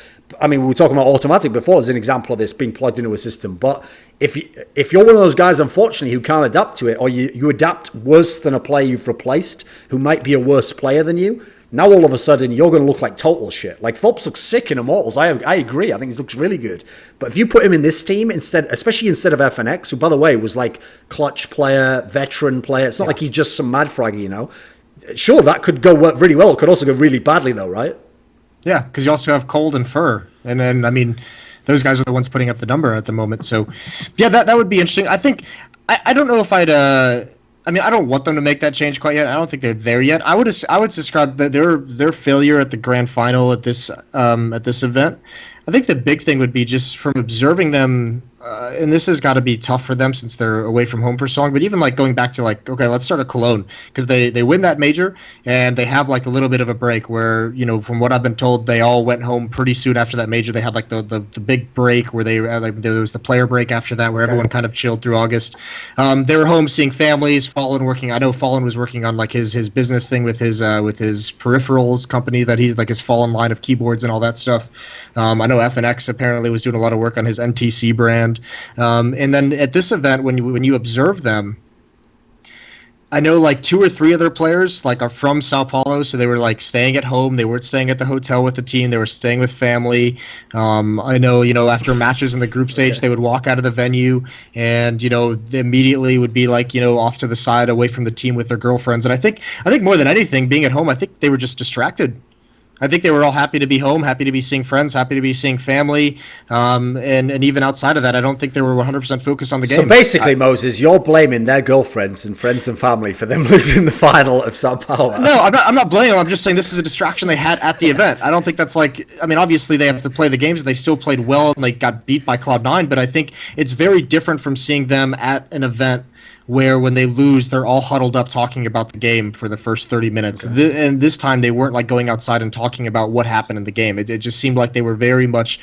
I mean, we were talking about autimatic before as an example of this being plugged into a system. But if you're one of those guys, unfortunately, who can't adapt to it, or you adapt worse than a player you've replaced who might be a worse player than you, now all of a sudden you're going to look like total shit. Like, Phelps looks sick in Immortals. I agree. I think he looks really good. But if you put him in this team especially instead of FNX, who, by the way, was like clutch player, veteran player. It's not like he's just some mad fragger, Sure, that could go really well. It could also go really badly, though, right? Yeah, because you also have Cold and Fur. And then, I mean, those guys are the ones putting up the number at the moment. So, yeah, that would be interesting. I think, I don't know if I'd... I mean, I don't want them to make that change quite yet. I don't think they're there yet. I would describe their failure at the grand final at this event. I think the big thing would be just from observing them, and this has got to be tough for them since they're away from home for so long, but even like going back to like, okay, let's start at Cologne, because they win that major and they have like a little bit of a break where, from what I've been told, they all went home pretty soon after that major. They had like the big break where there was the player break after that where everyone kind of chilled through August. They were home seeing families. Fallen working. I know Fallen was working on like his business thing with his peripherals company that he's like his Fallen line of keyboards and all that stuff. I know FNX apparently was doing a lot of work on his NTC brand. And then at this event, when you observe them, I know like 2 or 3 other players like are from Sao Paulo, so they were like staying at home. They weren't staying at the hotel with the team. They were staying with family. I know, after matches in the group stage, they would walk out of the venue and, they immediately would be like, off to the side away from the team with their girlfriends. And I think more than anything, being at home, I think they were just distracted. I think they were all happy to be home, happy to be seeing friends, happy to be seeing family, and even outside of that, I don't think they were 100% focused on the game. So basically, Moses, you're blaming their girlfriends and friends and family for them losing the final of Sao Paulo. No, I'm not blaming them. I'm just saying this is a distraction they had at the event. I don't think that's like, I mean, obviously they have to play the games, and they still played well, and they got beat by Cloud9, but I think it's very different from seeing them at an event where when they lose, they're all huddled up talking about the game for the first 30 minutes. Okay. And this time, they weren't like going outside and talking about what happened in the game. It just seemed like they were very much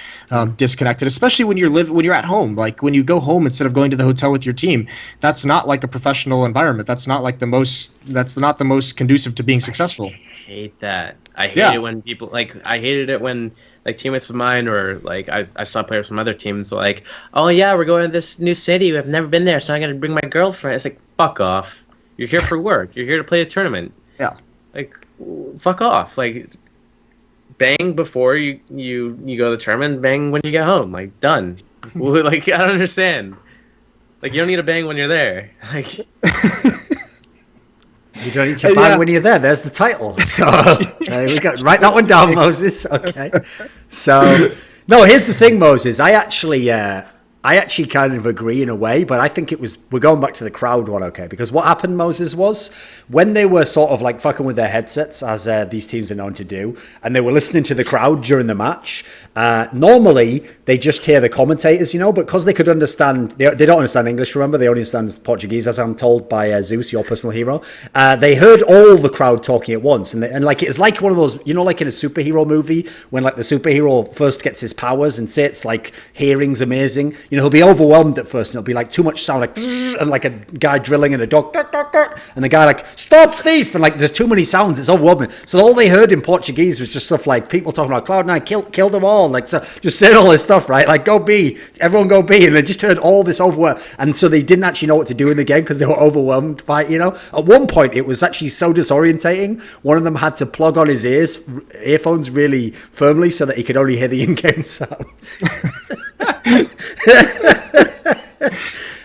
disconnected, especially when you're at home. Like when you go home instead of going to the hotel with your team, that's not like a professional environment. That's not like the most conducive to being successful. hate that. I hate it when people I hated it when teammates of mine or I saw players from other teams like, oh yeah, we're going to this new city. I've never been there, so I'm gonna bring my girlfriend. It's like, fuck off. You're here for work. You're here to play a tournament. Yeah. Fuck off. Bang before you go to the tournament. Bang when you get home. Done. I don't understand. You don't need to bang when you're there. You don't need to bang when you're there. There's the title. So there we go. Write that one down, Moses. Okay. So no, here's the thing, Moses. I actually kind of agree in a way, but I think we're going back to the crowd one, okay? Because what happened, Moses, was when they were sort of fucking with their headsets, as these teams are known to do, and they were listening to the crowd during the match, normally they just hear the commentators, but because they could understand, they don't understand English, remember? They only understand Portuguese, as I'm told by Zeus, your personal hero. They heard all the crowd talking at once, and it's like one of those, in a superhero movie, when the superhero first gets his powers, and say it's hearing's amazing. He'll be overwhelmed at first, and it'll be too much sound, and a guy drilling and a dog, and the guy stop thief, and there's too many sounds, it's overwhelming. So all they heard in Portuguese was just stuff people talking about Cloud9 kill them all, so just saying all this stuff, right? Go B, everyone go B, and they just heard all this overwhelm, and so they didn't actually know what to do in the game because they were overwhelmed by it. At one point it was actually so disorientating. One of them had to plug on his earphones really firmly so that he could only hear the in-game sounds.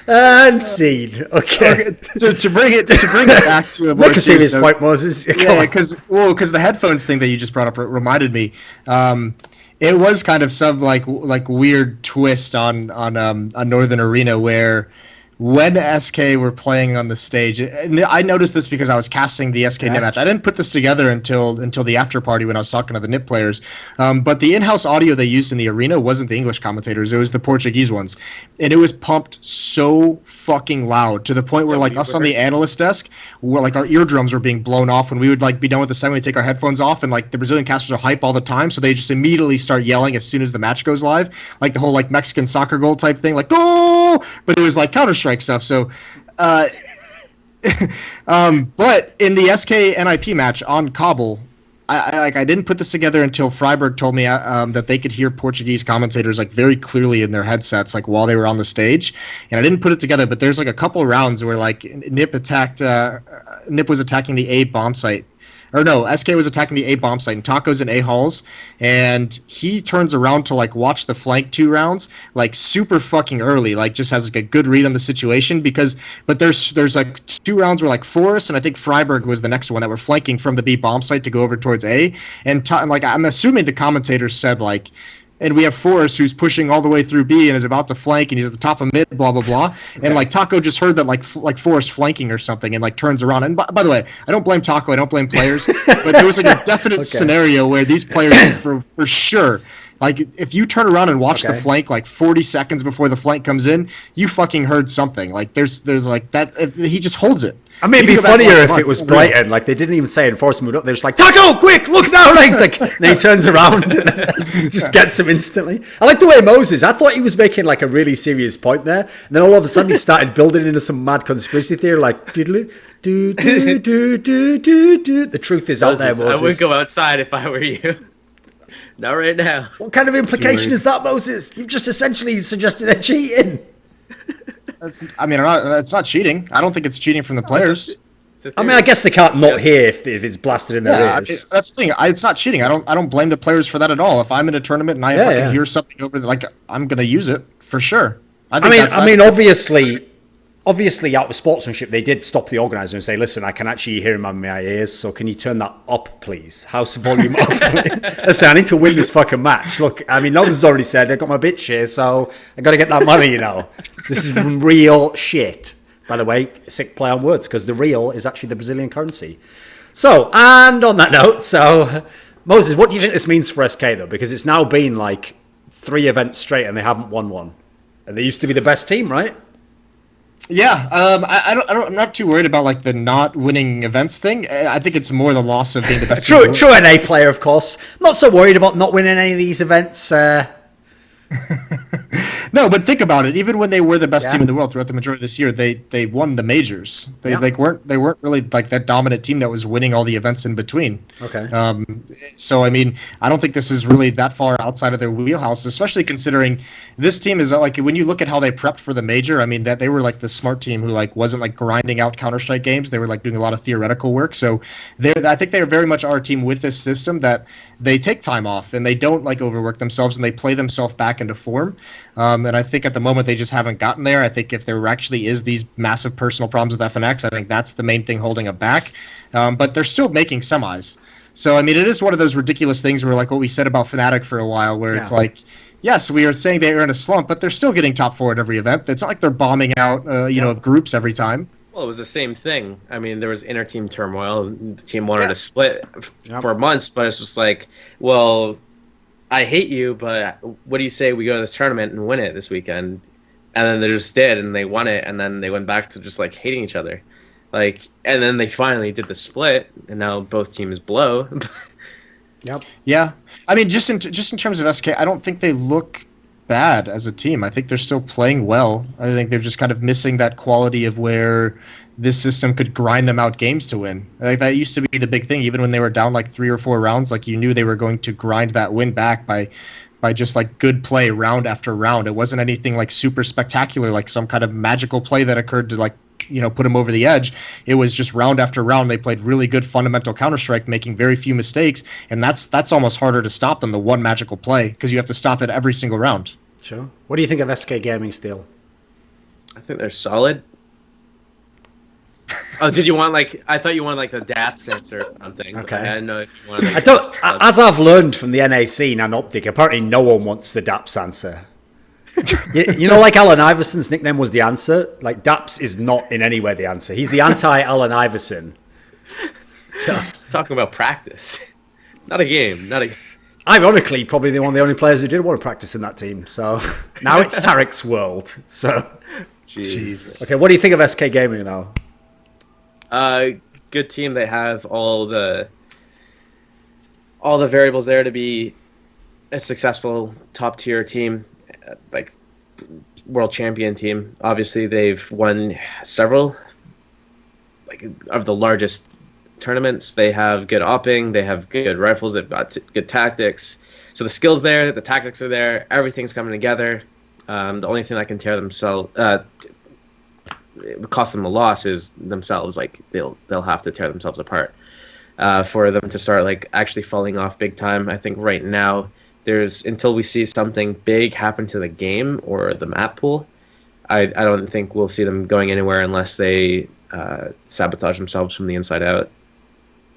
And scene. Okay. So to bring it back to a more serious point, Moses. Because the headphones thing that you just brought up reminded me. It was kind of some weird twist on Northern Arena where when SK were playing on the stage, and I noticed this because I was casting the SK NIP match. I didn't put this together until the after party when I was talking to the NIP players. But the in-house audio they used in the arena wasn't the English commentators; it was the Portuguese ones, and it was pumped so fucking loud to the point where us on the analyst desk, where our eardrums were being blown off when we would be done with the segment. We take our headphones off, and the Brazilian casters are hype all the time, so they just immediately start yelling as soon as the match goes live, the whole Mexican soccer goal type thing, goal. But it was Counter-Strike stuff. So, but in the SK NIP match on Cobble, I didn't put this together until Freiburg told me that they could hear Portuguese commentators very clearly in their headsets while they were on the stage, and I didn't put it together. But there's a couple rounds where NIP was attacking the A bomb site. Or no, SK was attacking the A bomb site, and Taco's in A halls, and he turns around to watch the flank 2 rounds super fucking early, just has a good read on the situation but there's 2 rounds where Forrest and I think Freiburg was the next one that were flanking from the B bomb site to go over towards A, and I'm assuming the commentators said and we have Forrest who's pushing all the way through B and is about to flank, and he's at the top of mid, blah blah blah. Okay. And Taco just heard that Forrest flanking or something, and turns around. And by the way, I don't blame Taco, I don't blame players, but there was a definite scenario where these players for sure. If you turn around and watch the flank 40 seconds before the flank comes in, you fucking heard something. There's that. He just holds it. I mean, it'd be funnier if it was Brighton. They didn't even say enforce moved up. They're just Taco, quick, look now! And then he turns around and just gets him instantly. I like the way Moses. I thought he was making a really serious point there, and then all of a sudden he started building into some mad conspiracy theory, doodle do do do do do do. The truth is out there, Moses. I would go outside if I were you. Not right now. What kind of implication is that, Moses? You've just essentially suggested they're cheating. It's not cheating. I don't think it's cheating from the players. I guess they can't not hear if it's blasted in their ears. That's the thing. It's not cheating. I don't blame the players for that at all. If I'm in a tournament and I hear something over there, I'm gonna use it for sure. Obviously, out of sportsmanship, they did stop the organizer and say, "Listen, I can actually hear him on my ears. So can you turn that up, please? House volume up. Listen, I need to win this fucking match. Look, Nolan's already said I got my bitch here, so I got to get that money. This is real shit." By the way, sick play on words because the real is actually the Brazilian currency. So, and on that note, Moses, what do you think this means for SK though? Because it's now been 3 events straight and they haven't won one, and they used to be the best team, right? Yeah, I'm not too worried about the not winning events thing. I think it's more the loss of being the best. True NA player, of course. Not so worried about not winning any of these events. No, but think about it. Even when they were the best team in the world throughout the majority of this year, they won the majors. They weren't really like that dominant team that was winning all the events in between. Okay. So I mean, I don't think this is really that far outside of their wheelhouse, especially considering this team is like when you look at how they prepped for the major. I mean, that they were like the smart team who like wasn't like grinding out Counter-Strike games. They were like doing a lot of theoretical work. So I think they are very much our team with this system that they take time off and they don't like overwork themselves and they play themselves back into form. And I think at the moment they just haven't gotten there. I think if there actually is these massive personal problems with FNX, I think that's the main thing holding them back. But they're still making semis. So, I mean, it is one of those ridiculous things where, like what we said about Fnatic for a while, where it's like, yes, we are saying they are in a slump, but they're still getting top 4 at every event. It's not like they're bombing out, of groups every time. Well, it was the same thing. I mean, there was inter-team turmoil. The team wanted to split for months, but it's just like, well, I hate you, but what do you say we go to this tournament and win it this weekend? And then they just did, and they won it, and then they went back to just, like, hating each other. Like, and then they finally did the split, and now both teams blow. Yep. Yeah. I mean, just in terms of SK, I don't think they look bad as a team. I think they're still playing well. I think they're just kind of missing that quality of where this system could grind them out games to win. Like that used to be the big thing. Even when they were down like 3 or 4 rounds, like you knew they were going to grind that win back by just like good play round after round. It wasn't anything like super spectacular, like some kind of magical play that occurred to like, put them over the edge. It was just round after round. They played really good fundamental Counter-Strike, making very few mistakes, and that's almost harder to stop than the one magical play because you have to stop it every single round. Sure. What do you think of SK Gaming still? I think they're solid. Oh, did you want I thought you wanted like a DAPS answer or something. Okay. I didn't know if you wanted. I don't. As I've learned from the NA scene and Optic, apparently no one wants the DAPS answer. You know, like Allen Iverson's nickname was the answer. Like DAPS is not in any way the answer. He's the anti-Allen Iverson. So, talking about practice, not a game. Ironically, probably one of the only players who did want to practice in that team. So now it's Tarek's world. So, Jesus. Okay, what do you think of SK Gaming now? Good team. They have all the variables there to be a successful top tier team, like world champion team. Obviously, they've won several of the largest tournaments. They have good opping. They have good rifles. They've got good tactics. So the skills there, the tactics are there. Everything's coming together. The only thing that can tear themselves, it would cost them a loss, is themselves. Like they'll have to tear themselves apart for them to start actually falling off big time. I think right now until we see something big happen to the game or the map pool, I don't think we'll see them going anywhere unless they sabotage themselves from the inside out.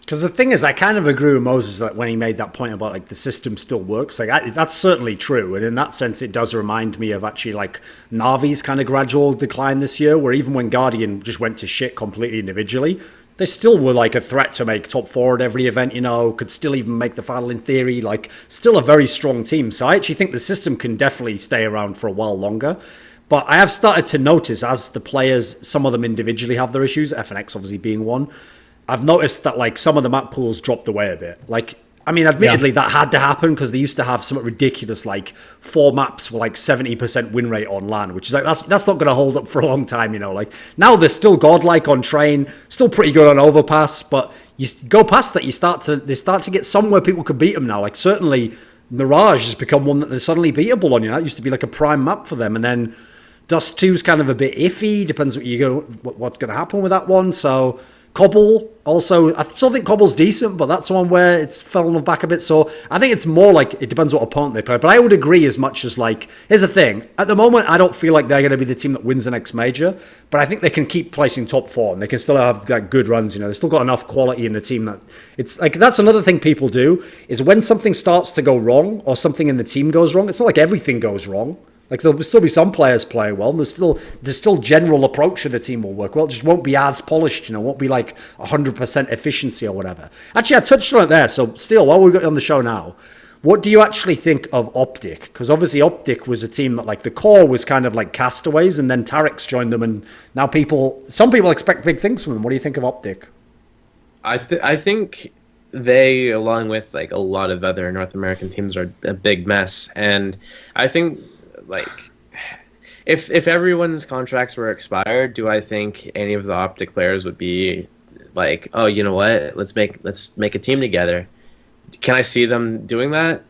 Because the thing is, I kind of agree with Moses that when he made that point about the system still works, that's certainly true, and in that sense, it does remind me of actually Navi's kind of gradual decline this year, where even when Guardian just went to shit completely individually, they still were a threat to make top 4 at every event. Could still even make the final in theory. Still a very strong team. So I actually think the system can definitely stay around for a while longer. But I have started to notice as the players, some of them individually have their issues, FNX obviously being one. I've noticed that some of the map pools dropped away a bit. Admittedly, that had to happen because they used to have some ridiculous 4 maps with 70% win rate on LAN, which is that's not going to hold up for a long time. Now they're still godlike on train, still pretty good on overpass, but you go past that, they start to get somewhere people could beat them now. Certainly Mirage has become one that they're suddenly beatable on. That used to be a prime map for them, and then Dust 2's kind of a bit iffy. Depends what's going to happen with that one. So. Cobble, also, I still think Cobble's decent, but that's one where it's fallen back a bit. So I think it's more it depends what opponent they play. But I would agree as much as here's the thing. At the moment, I don't feel like they're going to be the team that wins the next major, but I think they can keep placing top 4 and they can still have good runs. They've still got enough quality in the team that it's that's another thing people do is when something starts to go wrong or something in the team goes wrong, it's not like everything goes wrong. There'll still be some players playing well, and there's still general approach to the team will work well. It just won't be as polished, won't be 100% efficiency or whatever. Actually, I touched on it there, so still, while we've got you on the show now, what do you actually think of Optic? Because obviously Optic was a team that the core was kind of castaways, and then Tarek's joined them, and now some people expect big things from them. What do you think of Optic? I think they, along with a lot of other North American teams, are a big mess, and I think if everyone's contracts were expired, do I think any of the Optic players would be like, oh, you know what, let's make a team together? Can I see them doing that?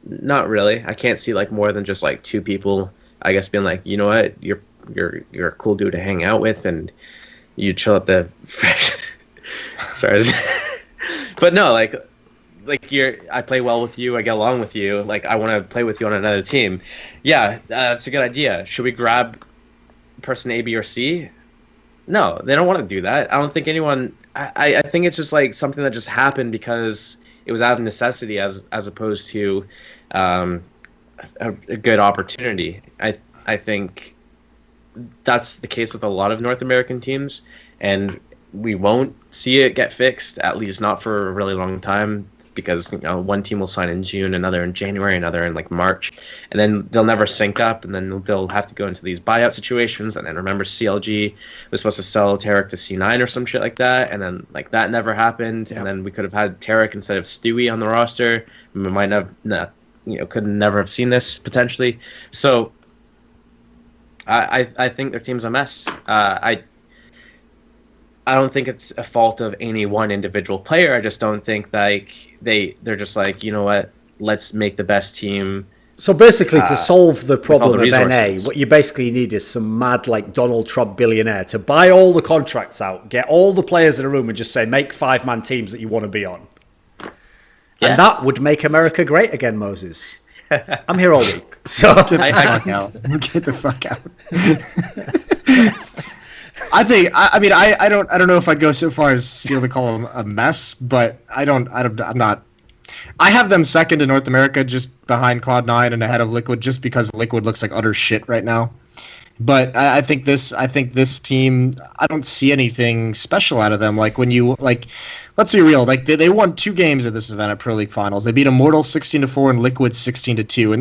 Not really. I can't see like more than just like two people, I guess, being like, you know what, you're a cool dude to hang out with, and you chill at the sorry. But no, like I play well with you, I get along with you, like I want to play with you on another team. Yeah, that's a good idea. Should we grab person A, B, or C? No, they don't want to do that. I don't think anyone. I think it's just like something that just happened because it was out of necessity, as opposed to a good opportunity. I think that's the case with a lot of North American teams, and we won't see it get fixed, at least not for a really long time, because one team will sign in June, another in January, another in like March, and then they'll never sync up, and then they'll have to go into these buyout situations. And then remember, CLG was supposed to sell Tarek to C9 or some shit like that, and then like that never happened. Yep. And then we could have had Tarek instead of Stewie on the roster. We might have could never have seen this potentially. So I think their team's a mess. I don't think it's a fault of any one individual player. I just don't think like they're just like, you know what, let's make the best team. So basically, to solve the problem of NA, what you basically need is some mad like Donald Trump billionaire to buy all the contracts out, get all the players in a room, and just say, make 5-man teams that you want to be on. Yeah. And that would make America great again, Moses. I'm here all week. So get the fuck out. I think I don't know if I'd go so far as to call them a mess, but I'm not. I have them second in North America, just behind Cloud9 and ahead of Liquid, just because Liquid looks like utter shit right now. But I think this team, I don't see anything special out of them. Like when you let's be real, like they won 2 games at this event at Pro League Finals. They beat Immortal 16-4 and Liquid 16-2,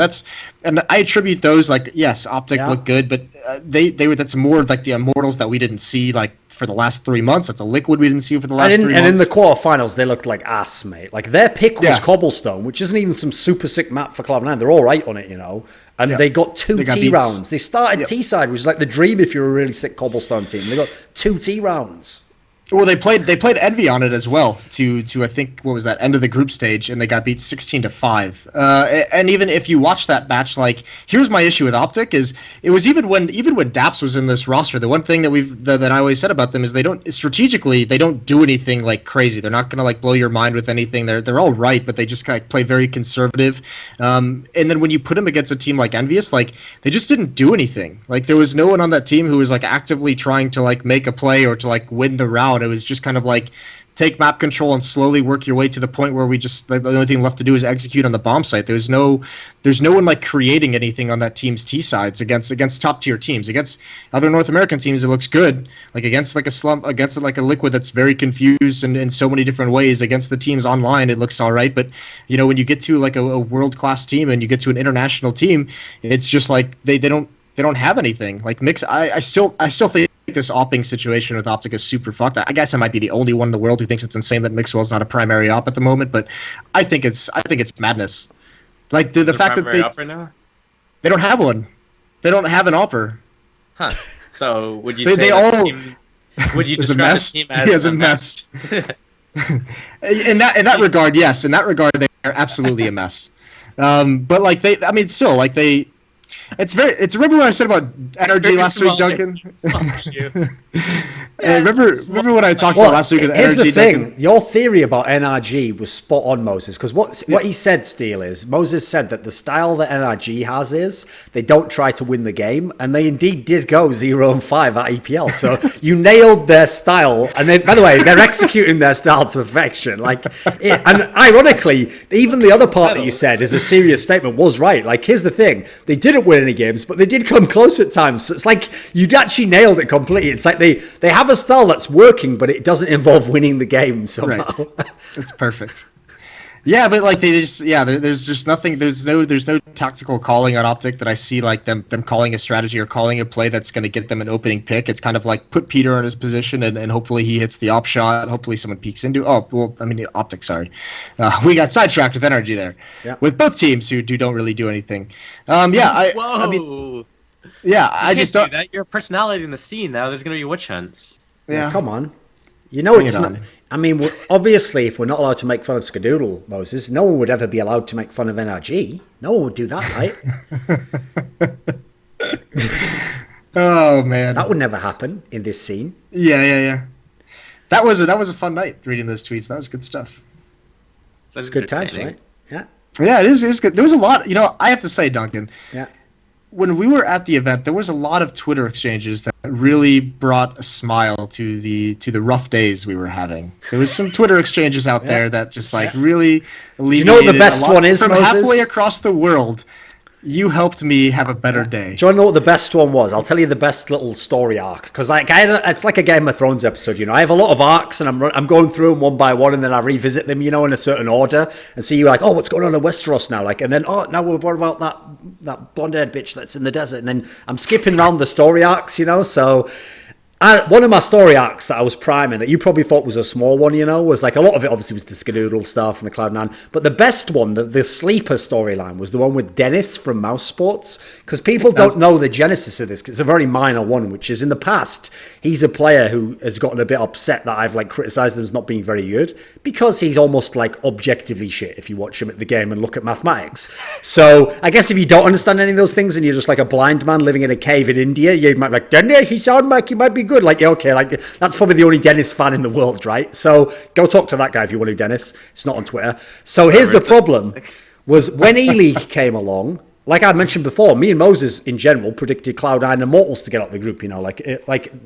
and I attribute those, like, yes, Optic looked good, but that's more like the Immortals that we didn't see like for the last 3 months. That's a Liquid we didn't see for the last 3 months. And in the quarterfinals, they looked like ass, mate. Like their pick was Cobblestone, which isn't even some super sick map for Cloud9. They're all right on it, And they got 2 T rounds. They started T side, which is like the dream if you're a really sick Cobblestone team. They got 2 T rounds. Well, they played Envy on it as well to I think, what was that, end of the group stage, and they got beat 16-5. And even if you watch that match, like, here's my issue with Optic is it was even when Daps was in this roster, the one thing that I always said about them is they don't do anything like crazy. They're not gonna like blow your mind with anything. They're all right, but they just kind of play very conservative. And then when you put them against a team like Envious, like they just didn't do anything. Like there was no one on that team who was like actively trying to like make a play or to like win the round. It was just kind of like take map control and slowly work your way to the point where we just the only thing left to do is execute on the bomb site. There's no one like creating anything on that team's T sides against top tier teams. Against other North American teams, it looks good. Like against like a slump, against like a Liquid that's very confused and in so many different ways. Against the teams online, it looks all right. But when you get to like a world class team and you get to an international team, it's just like they don't have anything. Like Mix, I still think this opping situation with Optic is super fucked. I guess I might be the only one in the world who thinks it's insane that Mixwell's not a primary op at the moment, but I think it's madness. Like the fact that they don't have one. They don't have an opper. Huh. So would you say would you describe the team as a mess? in that regard, yes. In that regard, they are absolutely a mess. But like it's remember what I said about NRG last week, Duncan? Remember what I talked about last week with NRG, here's the thing. Duncan? Your theory about NRG was spot on, Moses, because what he said, Steele, is Moses said that the style that NRG has is they don't try to win the game, and they indeed did go 0-5 at EPL. So you nailed their style, and by the way, they're executing their style to perfection. And ironically, even the other part that you said is a serious statement was right. Like, here's the thing. They didn't win any games, but they did come close at times. So it's like you'd actually nailed it completely. It's like they have a style that's working, but it doesn't involve winning the game somehow. Right. It's perfect. Yeah, but like there's just nothing. There's no tactical calling on Optic that I see like them calling a strategy or calling a play that's going to get them an opening pick. It's kind of like put Peter in his position and hopefully he hits the op shot. Hopefully someone peeks into. Optic. Sorry, we got sidetracked with NRG there. Yeah. With both teams who don't really do anything. Whoa. Yeah, I just don't. That. You're a personality in the scene now. There's gonna be witch hunts. Yeah, come on. You know, Bring it's it not. on. I mean, obviously, if we're not allowed to make fun of Skadoodle, Moses, no one would ever be allowed to make fun of NRG. No one would do that, right? Oh man, That would never happen in this scene. Yeah. That was a fun night reading those tweets. That was good stuff. It's good times, right? Yeah. Yeah, it is good. There was a lot. You know, I have to say, Duncan. Yeah. When we were at the event, there was a lot of Twitter exchanges that really brought a smile to the rough days we were having. There was some Twitter exchanges out there that just really alleviated. You know what the best one is, from Moses? halfway across the world. You helped me have a better day. Do you want to know what the best one was? I'll tell you the best little story arc, because it's like a Game of Thrones episode. You know, I have a lot of arcs, and I'm going through them one by one, and then I revisit them, you know, in a certain order. And so you're like, oh, what's going on in Westeros now? Like, and then now what about that blonde-haired bitch that's in the desert? And then I'm skipping around the story arcs, you know. So one of my story arcs that I was priming that you probably thought was a small one, you know, was like a lot of it obviously was the Skadoodle stuff and the Cloud9. But the best one, the sleeper storyline, was the one with Dennis from Mouse Sports. Because people don't know the genesis of this. Cause it's a very minor one, which is in the past, he's a player who has gotten a bit upset that I've like criticized him as not being very good. Because he's almost like objectively shit if you watch him at the game and look at mathematics. So I guess if you don't understand any of those things and you're just like a blind man living in a cave in India, you might be like, Dennis, he sounds like he might be good. Like, okay, like that's probably the only Dennis fan in the world, right? So go talk to that guy if you want to, Dennis. It's not on Twitter. So here's the problem: was when E-League came along. Like I mentioned before, me and Moses in general predicted Cloud9 and Immortals to get out of the group. You know, like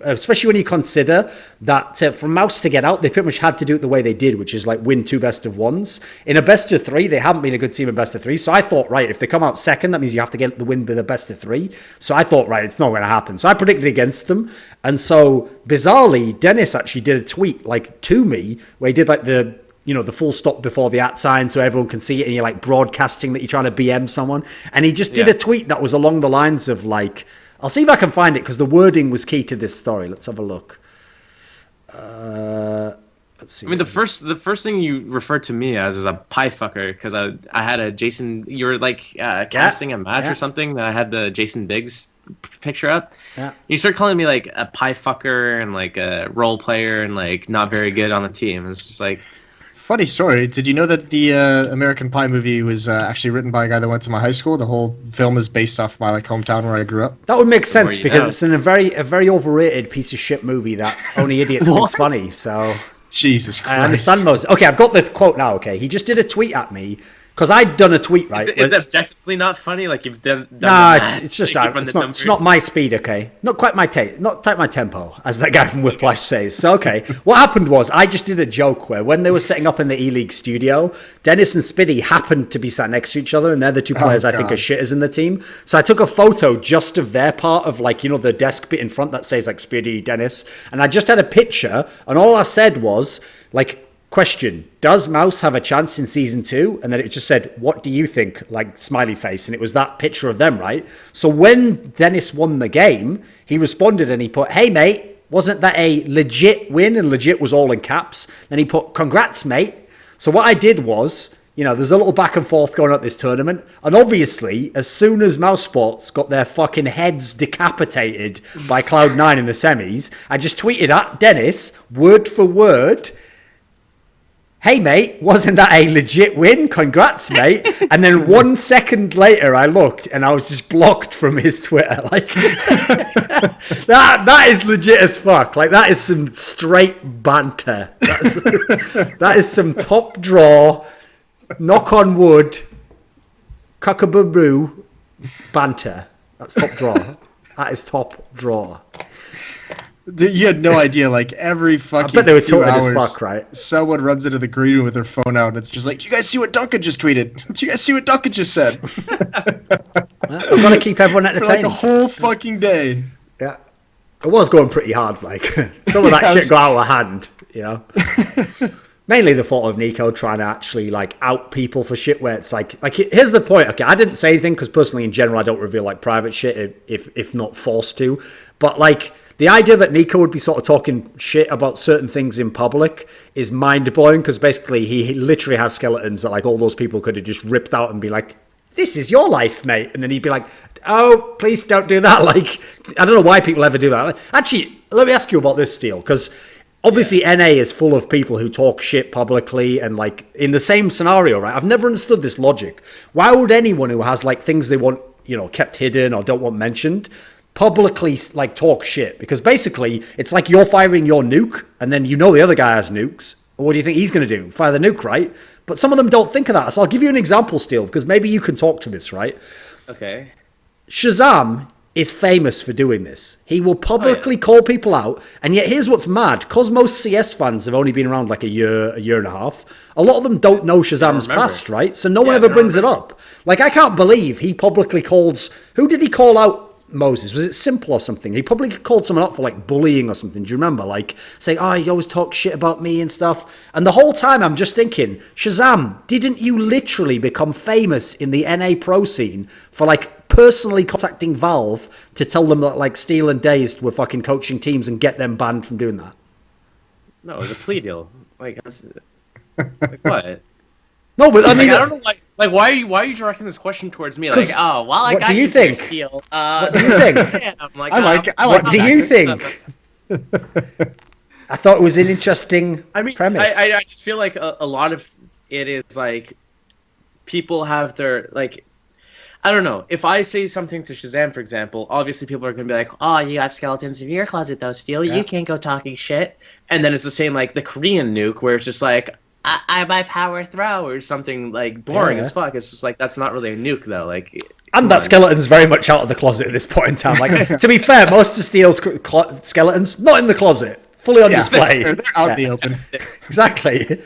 especially when you consider that from Mouse to get out, they pretty much had to do it the way they did, which is like win 2 best-of-1s. In a best-of-3, they haven't been a good team in best-of-3. So I thought, right, if they come out second, that means you have to get the win with a best-of-3. So I thought, right, it's not going to happen. So I predicted against them. And so bizarrely, Dennis actually did a tweet like to me where he did like the full stop before the @ sign so everyone can see it, and you're like broadcasting that you're trying to BM someone. And he just did a tweet that was along the lines of like, I'll see if I can find it because the wording was key to this story. Let's have a look. Let's see. I mean, the first thing you referred to me as is a pie fucker because I had a Jason. You were like casting a match or something that I had the Jason Biggs picture up. Yeah. You start calling me like a pie fucker and like a role player and like not very good on the team. It's just like. Funny story. Did you know that the American Pie movie was actually written by a guy that went to my high school? The whole film is based off my like hometown where I grew up. That would make sense because it's a very overrated piece of shit movie that only idiots think's funny. So Jesus Christ. I understand most. Okay, I've got the quote now. Okay, he just did a tweet at me. Because I'd done a tweet, right? Is it objectively not funny? Like you've done nah, it's just it's not my speed, okay? Not quite my not quite my tempo, as that guy from Whiplash says. So, okay, what happened was I just did a joke where when they were setting up in the E-League studio, Dennis and Spiddy happened to be sat next to each other, and they're the two players I think are shitters in the team. So I took a photo just of their part of like, the desk bit in front that says like Spiddy, Dennis, and I just had a picture, and all I said was like, question, does Mouse have a chance in season 2? And then it just said, what do you think? Like smiley face. And it was that picture of them, right? So when Dennis won the game, he responded and he put, hey mate, wasn't that a legit win? And legit was all in caps. Then he put, congrats mate. So what I did was, there's a little back and forth going on at this tournament. And obviously, as soon as Mouse Sports got their fucking heads decapitated by Cloud9 in the semis, I just tweeted at Dennis, word for word, hey mate, wasn't that a legit win? Congrats, mate. And then 1 second later I looked and I was just blocked from his Twitter. Like that is legit as fuck. Like that is some straight banter. That is some top draw, knock on wood, cockaboo banter. That's top draw. That is top draw. You had no idea, like every fucking I bet they were tilted hours, as fuck, right? Someone runs into the green room with their phone out and it's just like, do you guys see what Duncan just tweeted? Do you guys see what Duncan just said? We've got to keep everyone entertained. For like a whole fucking day. Yeah. It was going pretty hard, like some of that shit got out of hand, Mainly the fault of Nico trying to actually like out people for shit where it's like here's the point. Okay, I didn't say anything because personally in general I don't reveal like private shit if not forced to. But like the idea that Nico would be sort of talking shit about certain things in public is mind blowing because basically he literally has skeletons that like all those people could have just ripped out and be like, this is your life, mate. And then he'd be like, oh, please don't do that. Like, I don't know why people ever do that. Actually, let me ask you about this, Steele, because obviously NA is full of people who talk shit publicly and like in the same scenario, right? I've never understood this logic. Why would anyone who has like things they want, kept hidden or don't want mentioned, publicly like talk shit? Because basically it's like you're firing your nuke and then the other guy has nukes. What do you think he's going to do? Fire the nuke, right? But some of them don't think of that. So I'll give you an example, Steele, because maybe you can talk to this, right? Okay. Shazam is famous for doing this. He will publicly call people out, and yet here's what's mad. Because most CS fans have only been around like a year and a half, a lot of them don't know Shazam's past, right? So no one ever brings it up. Like, I can't believe he publicly calls... Who did he call out? Moses, was it Simple or something? He probably called someone up for like bullying or something. Do you remember? Like saying, oh, he always talks shit about me and stuff. And the whole time I'm just thinking, Shazam, didn't you literally become famous in the NA pro scene for like personally contacting Valve to tell them that like Steel and Dazed were fucking coaching teams and get them banned from doing that? No, it was a plea deal. Like what? No, but I mean, I don't know. Like, why are you directing this question towards me? Like, oh, well, I got do you think? Steele. What do you think? I'm like, I like. What do you think? I thought it was an interesting premise. I just feel like a lot of it is like people have their like. I don't know. If I say something to Shazam, for example, obviously people are going to be like, oh, you got skeletons in your closet, though, Steele. Yeah. You can't go talking shit. And then it's the same like the Korean nuke where it's just like, I buy power throw or something like boring as fuck. It's just like, that's not really a nuke, though. Like, and that skeleton's very much out of the closet at this point in time. Like, to be fair, most of Steele's skeletons, not in the closet, fully on display. They're out in the open. Exactly.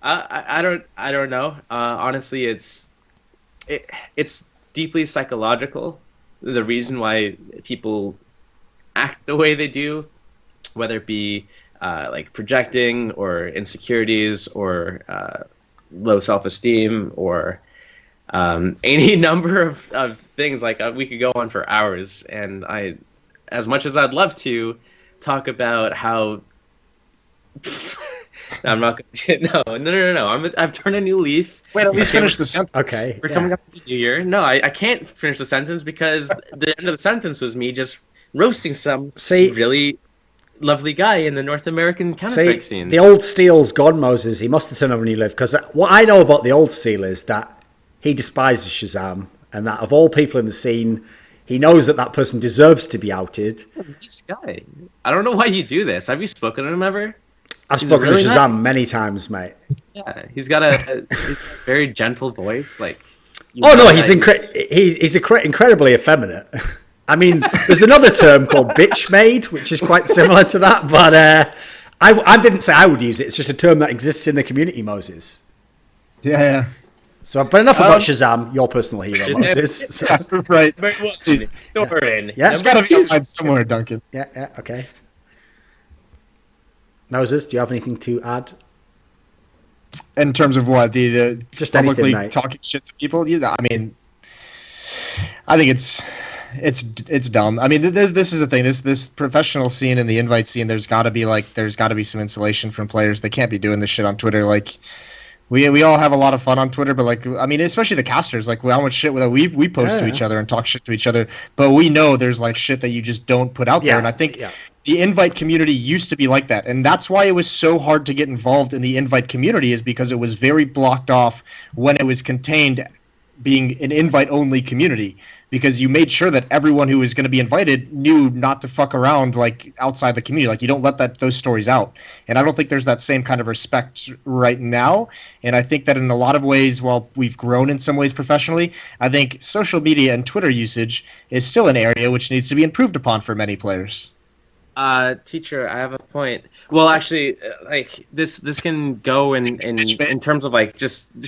I don't know. Honestly, it's deeply psychological. The reason why people act the way they do, whether it be like projecting or insecurities or low self-esteem or any number of things. Like we could go on for hours, and as much as I'd love to talk about how. I'm not going to. No. I've turned a new leaf. Wait, at least finish the sentence. Okay. We're coming up to the new year. No, I can't finish the sentence because the end of the sentence was me just roasting some really lovely guy in the North American Counter-Strike scene. The old Steele's gone, Moses. He must have turned over a new leaf. Because what I know about the old Steele is that he despises Shazam, and that of all people in the scene, he knows that person deserves to be outed. This guy. I don't know why you do this. Have you spoken to him ever? I've spoken to Shazam many times, mate. Yeah, he's got a very gentle voice. Like, he's incredibly effeminate. I mean, there's another term called bitch made, which is quite similar to that. But I didn't say I would use it. It's just a term that exists in the community, Moses. Yeah. So, but enough about Shazam, your personal hero, Moses. So. Right. Thorin. Yeah. It's got to be online somewhere, Duncan. Yeah, okay. Moses, do you have anything to add? In terms of what? The just publicly anything, talking shit to people? Yeah, I mean, I think it's dumb. I mean, this is the thing. This professional scene and the invite scene, there's got to be some insulation from players. They can't be doing this shit on Twitter. Like, we all have a lot of fun on Twitter, but like, I mean, especially the casters, like how much shit we post to each other and talk shit to each other, but we know there's like shit that you just don't put out there. And I think the invite community used to be like that, and that's why it was so hard to get involved in the invite community, is because it was very blocked off when it was contained being an invite-only community, because you made sure that everyone who was going to be invited knew not to fuck around like outside the community. Like, you don't let those stories out. And I don't think there's that same kind of respect right now. And I think that in a lot of ways, while we've grown in some ways professionally, I think social media and Twitter usage is still an area which needs to be improved upon for many players. Teacher, I have a point. Well, actually, like this can go in terms of like just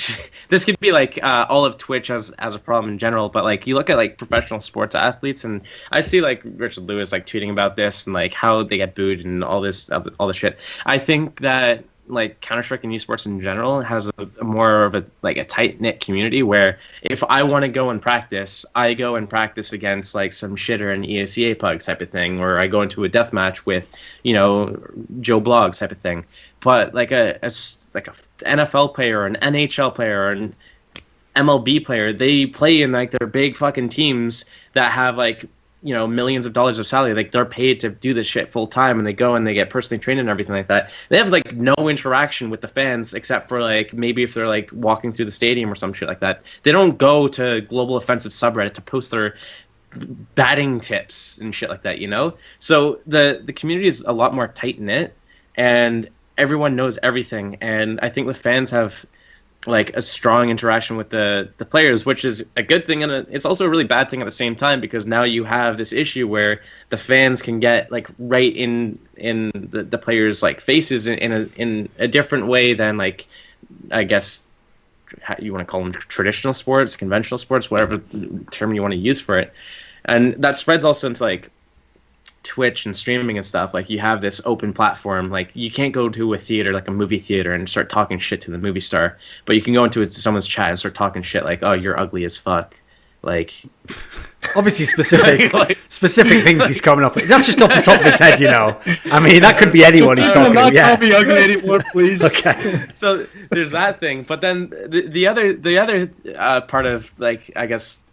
this could be like all of Twitch as a problem in general. But like you look at like professional sports athletes, and I see like Richard Lewis like tweeting about this and like how they get booed and all this shit. I think that like Counter-Strike and esports in general has a more of a like a tight-knit community where if I want to go and practice, I go and practice against like some shitter and ESEA pugs type of thing, or I go into a death match with, you know, Joe Blogs type of thing. But like a NFL player or an NHL player or an MLB player, they play in like their big fucking teams that have like, you know, millions of dollars of salary. Like they're paid to do this shit full time, and they go and they get personally trained and everything like that. They have like no interaction with the fans except for like maybe if they're like walking through the stadium or some shit like that. They don't go to Global Offensive subreddit to post their batting tips and shit like that, you know? So the community is a lot more tight knit, and everyone knows everything. And I think the fans have like a strong interaction with the players, which is a good thing, and it's also a really bad thing at the same time, because now you have this issue where the fans can get like right in the players' like faces in a different way than like, I guess you want to call them traditional sports, conventional sports, whatever term you want to use for it. And that spreads also into like Twitch and streaming and stuff. Like you have this open platform. Like you can't go to a theater, like a movie theater, and start talking shit to the movie star, but you can go into someone's chat and start talking shit like, oh, you're ugly as fuck. Like obviously specific things he's coming up with. That's just off the top of his head, you know. I mean, that could be anyone he's talking to. Yeah. Call me ugly anymore, please. Okay. So there's that thing, but then the other part of like, I guess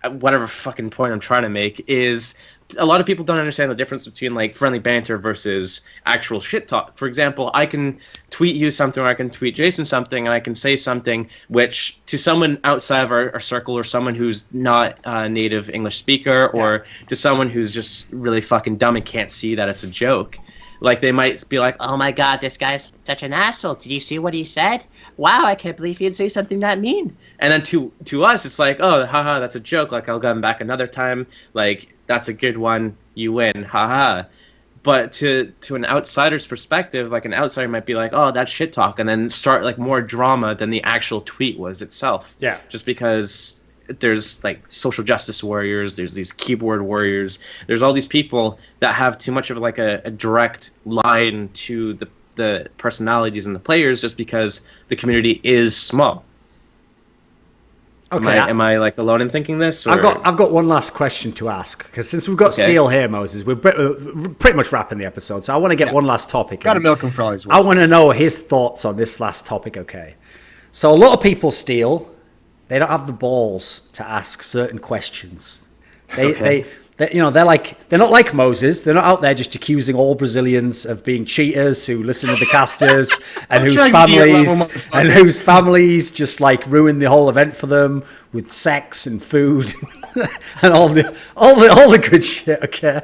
whatever fucking point I'm trying to make is a lot of people don't understand the difference between like friendly banter versus actual shit talk. For example, I can tweet you something, or I can tweet Jason something, and I can say something which to someone outside of our circle, or someone who's not a native English speaker, or to someone who's just really fucking dumb and can't see that it's a joke. Like they might be like, oh my god, this guy's such an asshole. Did you see what he said? Wow, I can't believe he'd say something that mean. And then to us, it's like, oh, haha, that's a joke. Like I'll get him back another time. Like that's a good one. You win. Haha. But to an outsider's perspective, like an outsider might be like, oh, that's shit talk, and then start like more drama than the actual tweet was itself. Yeah. Just because there's like social justice warriors, there's these keyboard warriors, there's all these people that have too much of like a direct line to the personalities and the players, just because the community is small. Okay. Am I like alone in thinking this? Or? I've got one last question to ask, because since we've got Steele here, Moses, we're pretty much wrapping the episode. So I want to get one last topic. Got to milk him for all he's worth. I want to know his thoughts on this last topic. Okay. So a lot of people, Steele, they don't have the balls to ask certain questions. They you know, they're not like Moses. They're not out there just accusing all Brazilians of being cheaters who listen to the casters and whose families just like ruin the whole event for them with sex and food and all the good shit. Okay,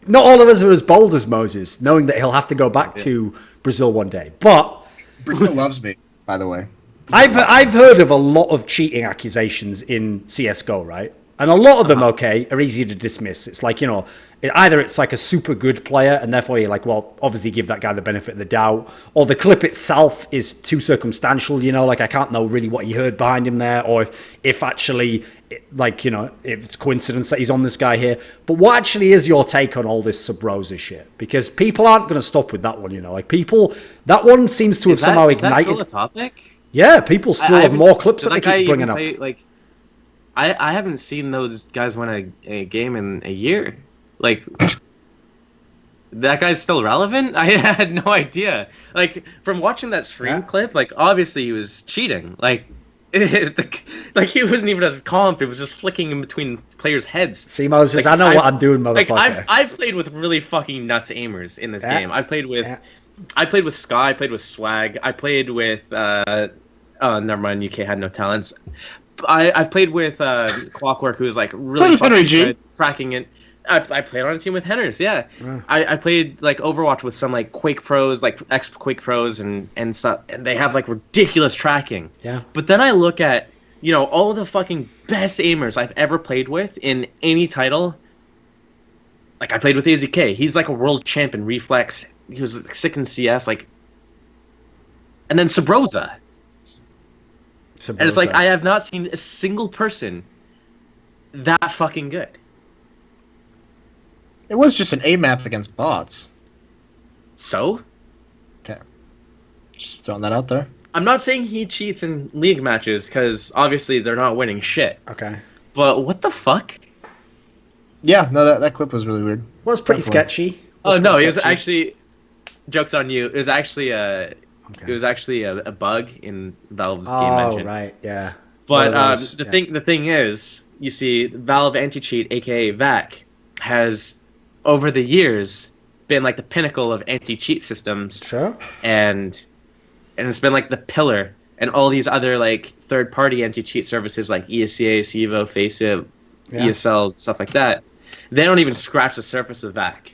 not all of us are as bold as Moses, knowing that he'll have to go back to Brazil one day. But Brazil loves me, by the way. I've heard of a lot of cheating accusations in CS:GO, right? And a lot of them, are easy to dismiss. It's like, you know, either it's like a super good player, and therefore you're like, well, obviously give that guy the benefit of the doubt, or the clip itself is too circumstantial, you know, like I can't know really what he heard behind him there, or if actually, like, you know, if it's coincidence that he's on this guy here. But what actually is your take on all this Sub-Rosa shit? Because people aren't going to stop with that one, you know, like that one seems to have somehow ignited. Is that still a topic? Yeah, people still have more clips that they keep bringing up. Like, I haven't seen those guys win a game in a year. Like, that guy's still relevant? I had no idea. Like, from watching that stream clip, like, obviously he was cheating. Like, like he wasn't even as comp. It was just flicking in between players' heads. See, Moses, like, I know what I'm doing, motherfucker. Like, I've played with really fucking nuts aimers in this game. I played with Sky, I played with Swag, I played with oh, never mind, UK had no talents. I've played with Clockwork, who's like really fucking good, tracking it. I played on a team with Henners, yeah. I played like Overwatch with some like Quake pros, like ex-Quake pros and stuff, and they have like ridiculous tracking. Yeah. But then I look at, you know, all the fucking best aimers I've ever played with in any title. Like I played with AZK. He's like a world champ in Reflex. He was like, sick in CS, like. And then Sub-Rosa. And it's like, I have not seen a single person that fucking good. It was just an A map against bots. So? Okay. Just throwing that out there. I'm not saying he cheats in league matches because obviously they're not winning shit. Okay. But what the fuck? Yeah, no, that clip was really weird. Well, it's pretty Definitely. sketchy. Oh no, it was sketchy. actually. Joke's on you. It was actually a bug in Valve's game engine. Oh right, yeah. But Those, the thing is, you see, Valve Anti-Cheat, aka VAC, has over the years been like the pinnacle of anti-cheat systems. Sure. And it's been like the pillar, and all these other like third-party anti-cheat services like ESCA, CEVO, Faceit, ESL, stuff like that. They don't even scratch the surface of VAC.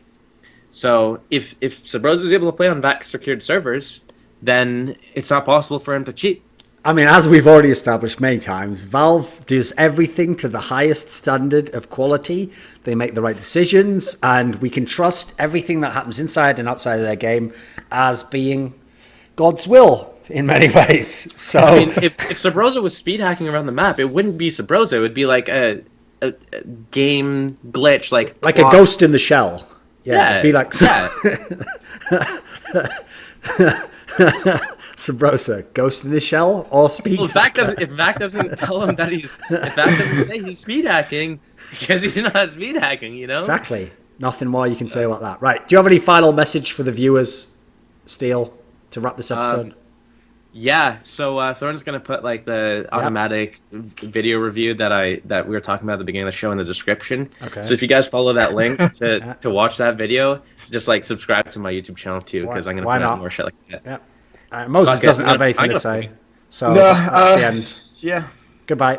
So if Sabrosa is able to play on VAC secured servers, then it's not possible for him to cheat. I mean, as we've already established many times, Valve does everything to the highest standard of quality. They make the right decisions, and we can trust everything that happens inside and outside of their game as being God's will in many ways. So, I mean, if Sabrosa was speed hacking around the map, it wouldn't be Sabrosa. It would be like a game glitch, like a ghost in the shell. Yeah, it'd be like Sabrosa, ghost in the shell, or speed. Well, if VAC doesn't tell him that if VAC doesn't say he's speed hacking, because he's not speed hacking, you know? Exactly. Nothing more you can say about that. Right. Do you have any final message for the viewers, Steele, to wrap this episode? Yeah. So Thorin's gonna put like the automatic video review that we were talking about at the beginning of the show in the description. Okay. So if you guys follow that link to watch that video, just like subscribe to my YouTube channel too, because I'm gonna put out more shit like that. Yeah. Moses doesn't have anything to say, so that's the end. Yeah. Goodbye.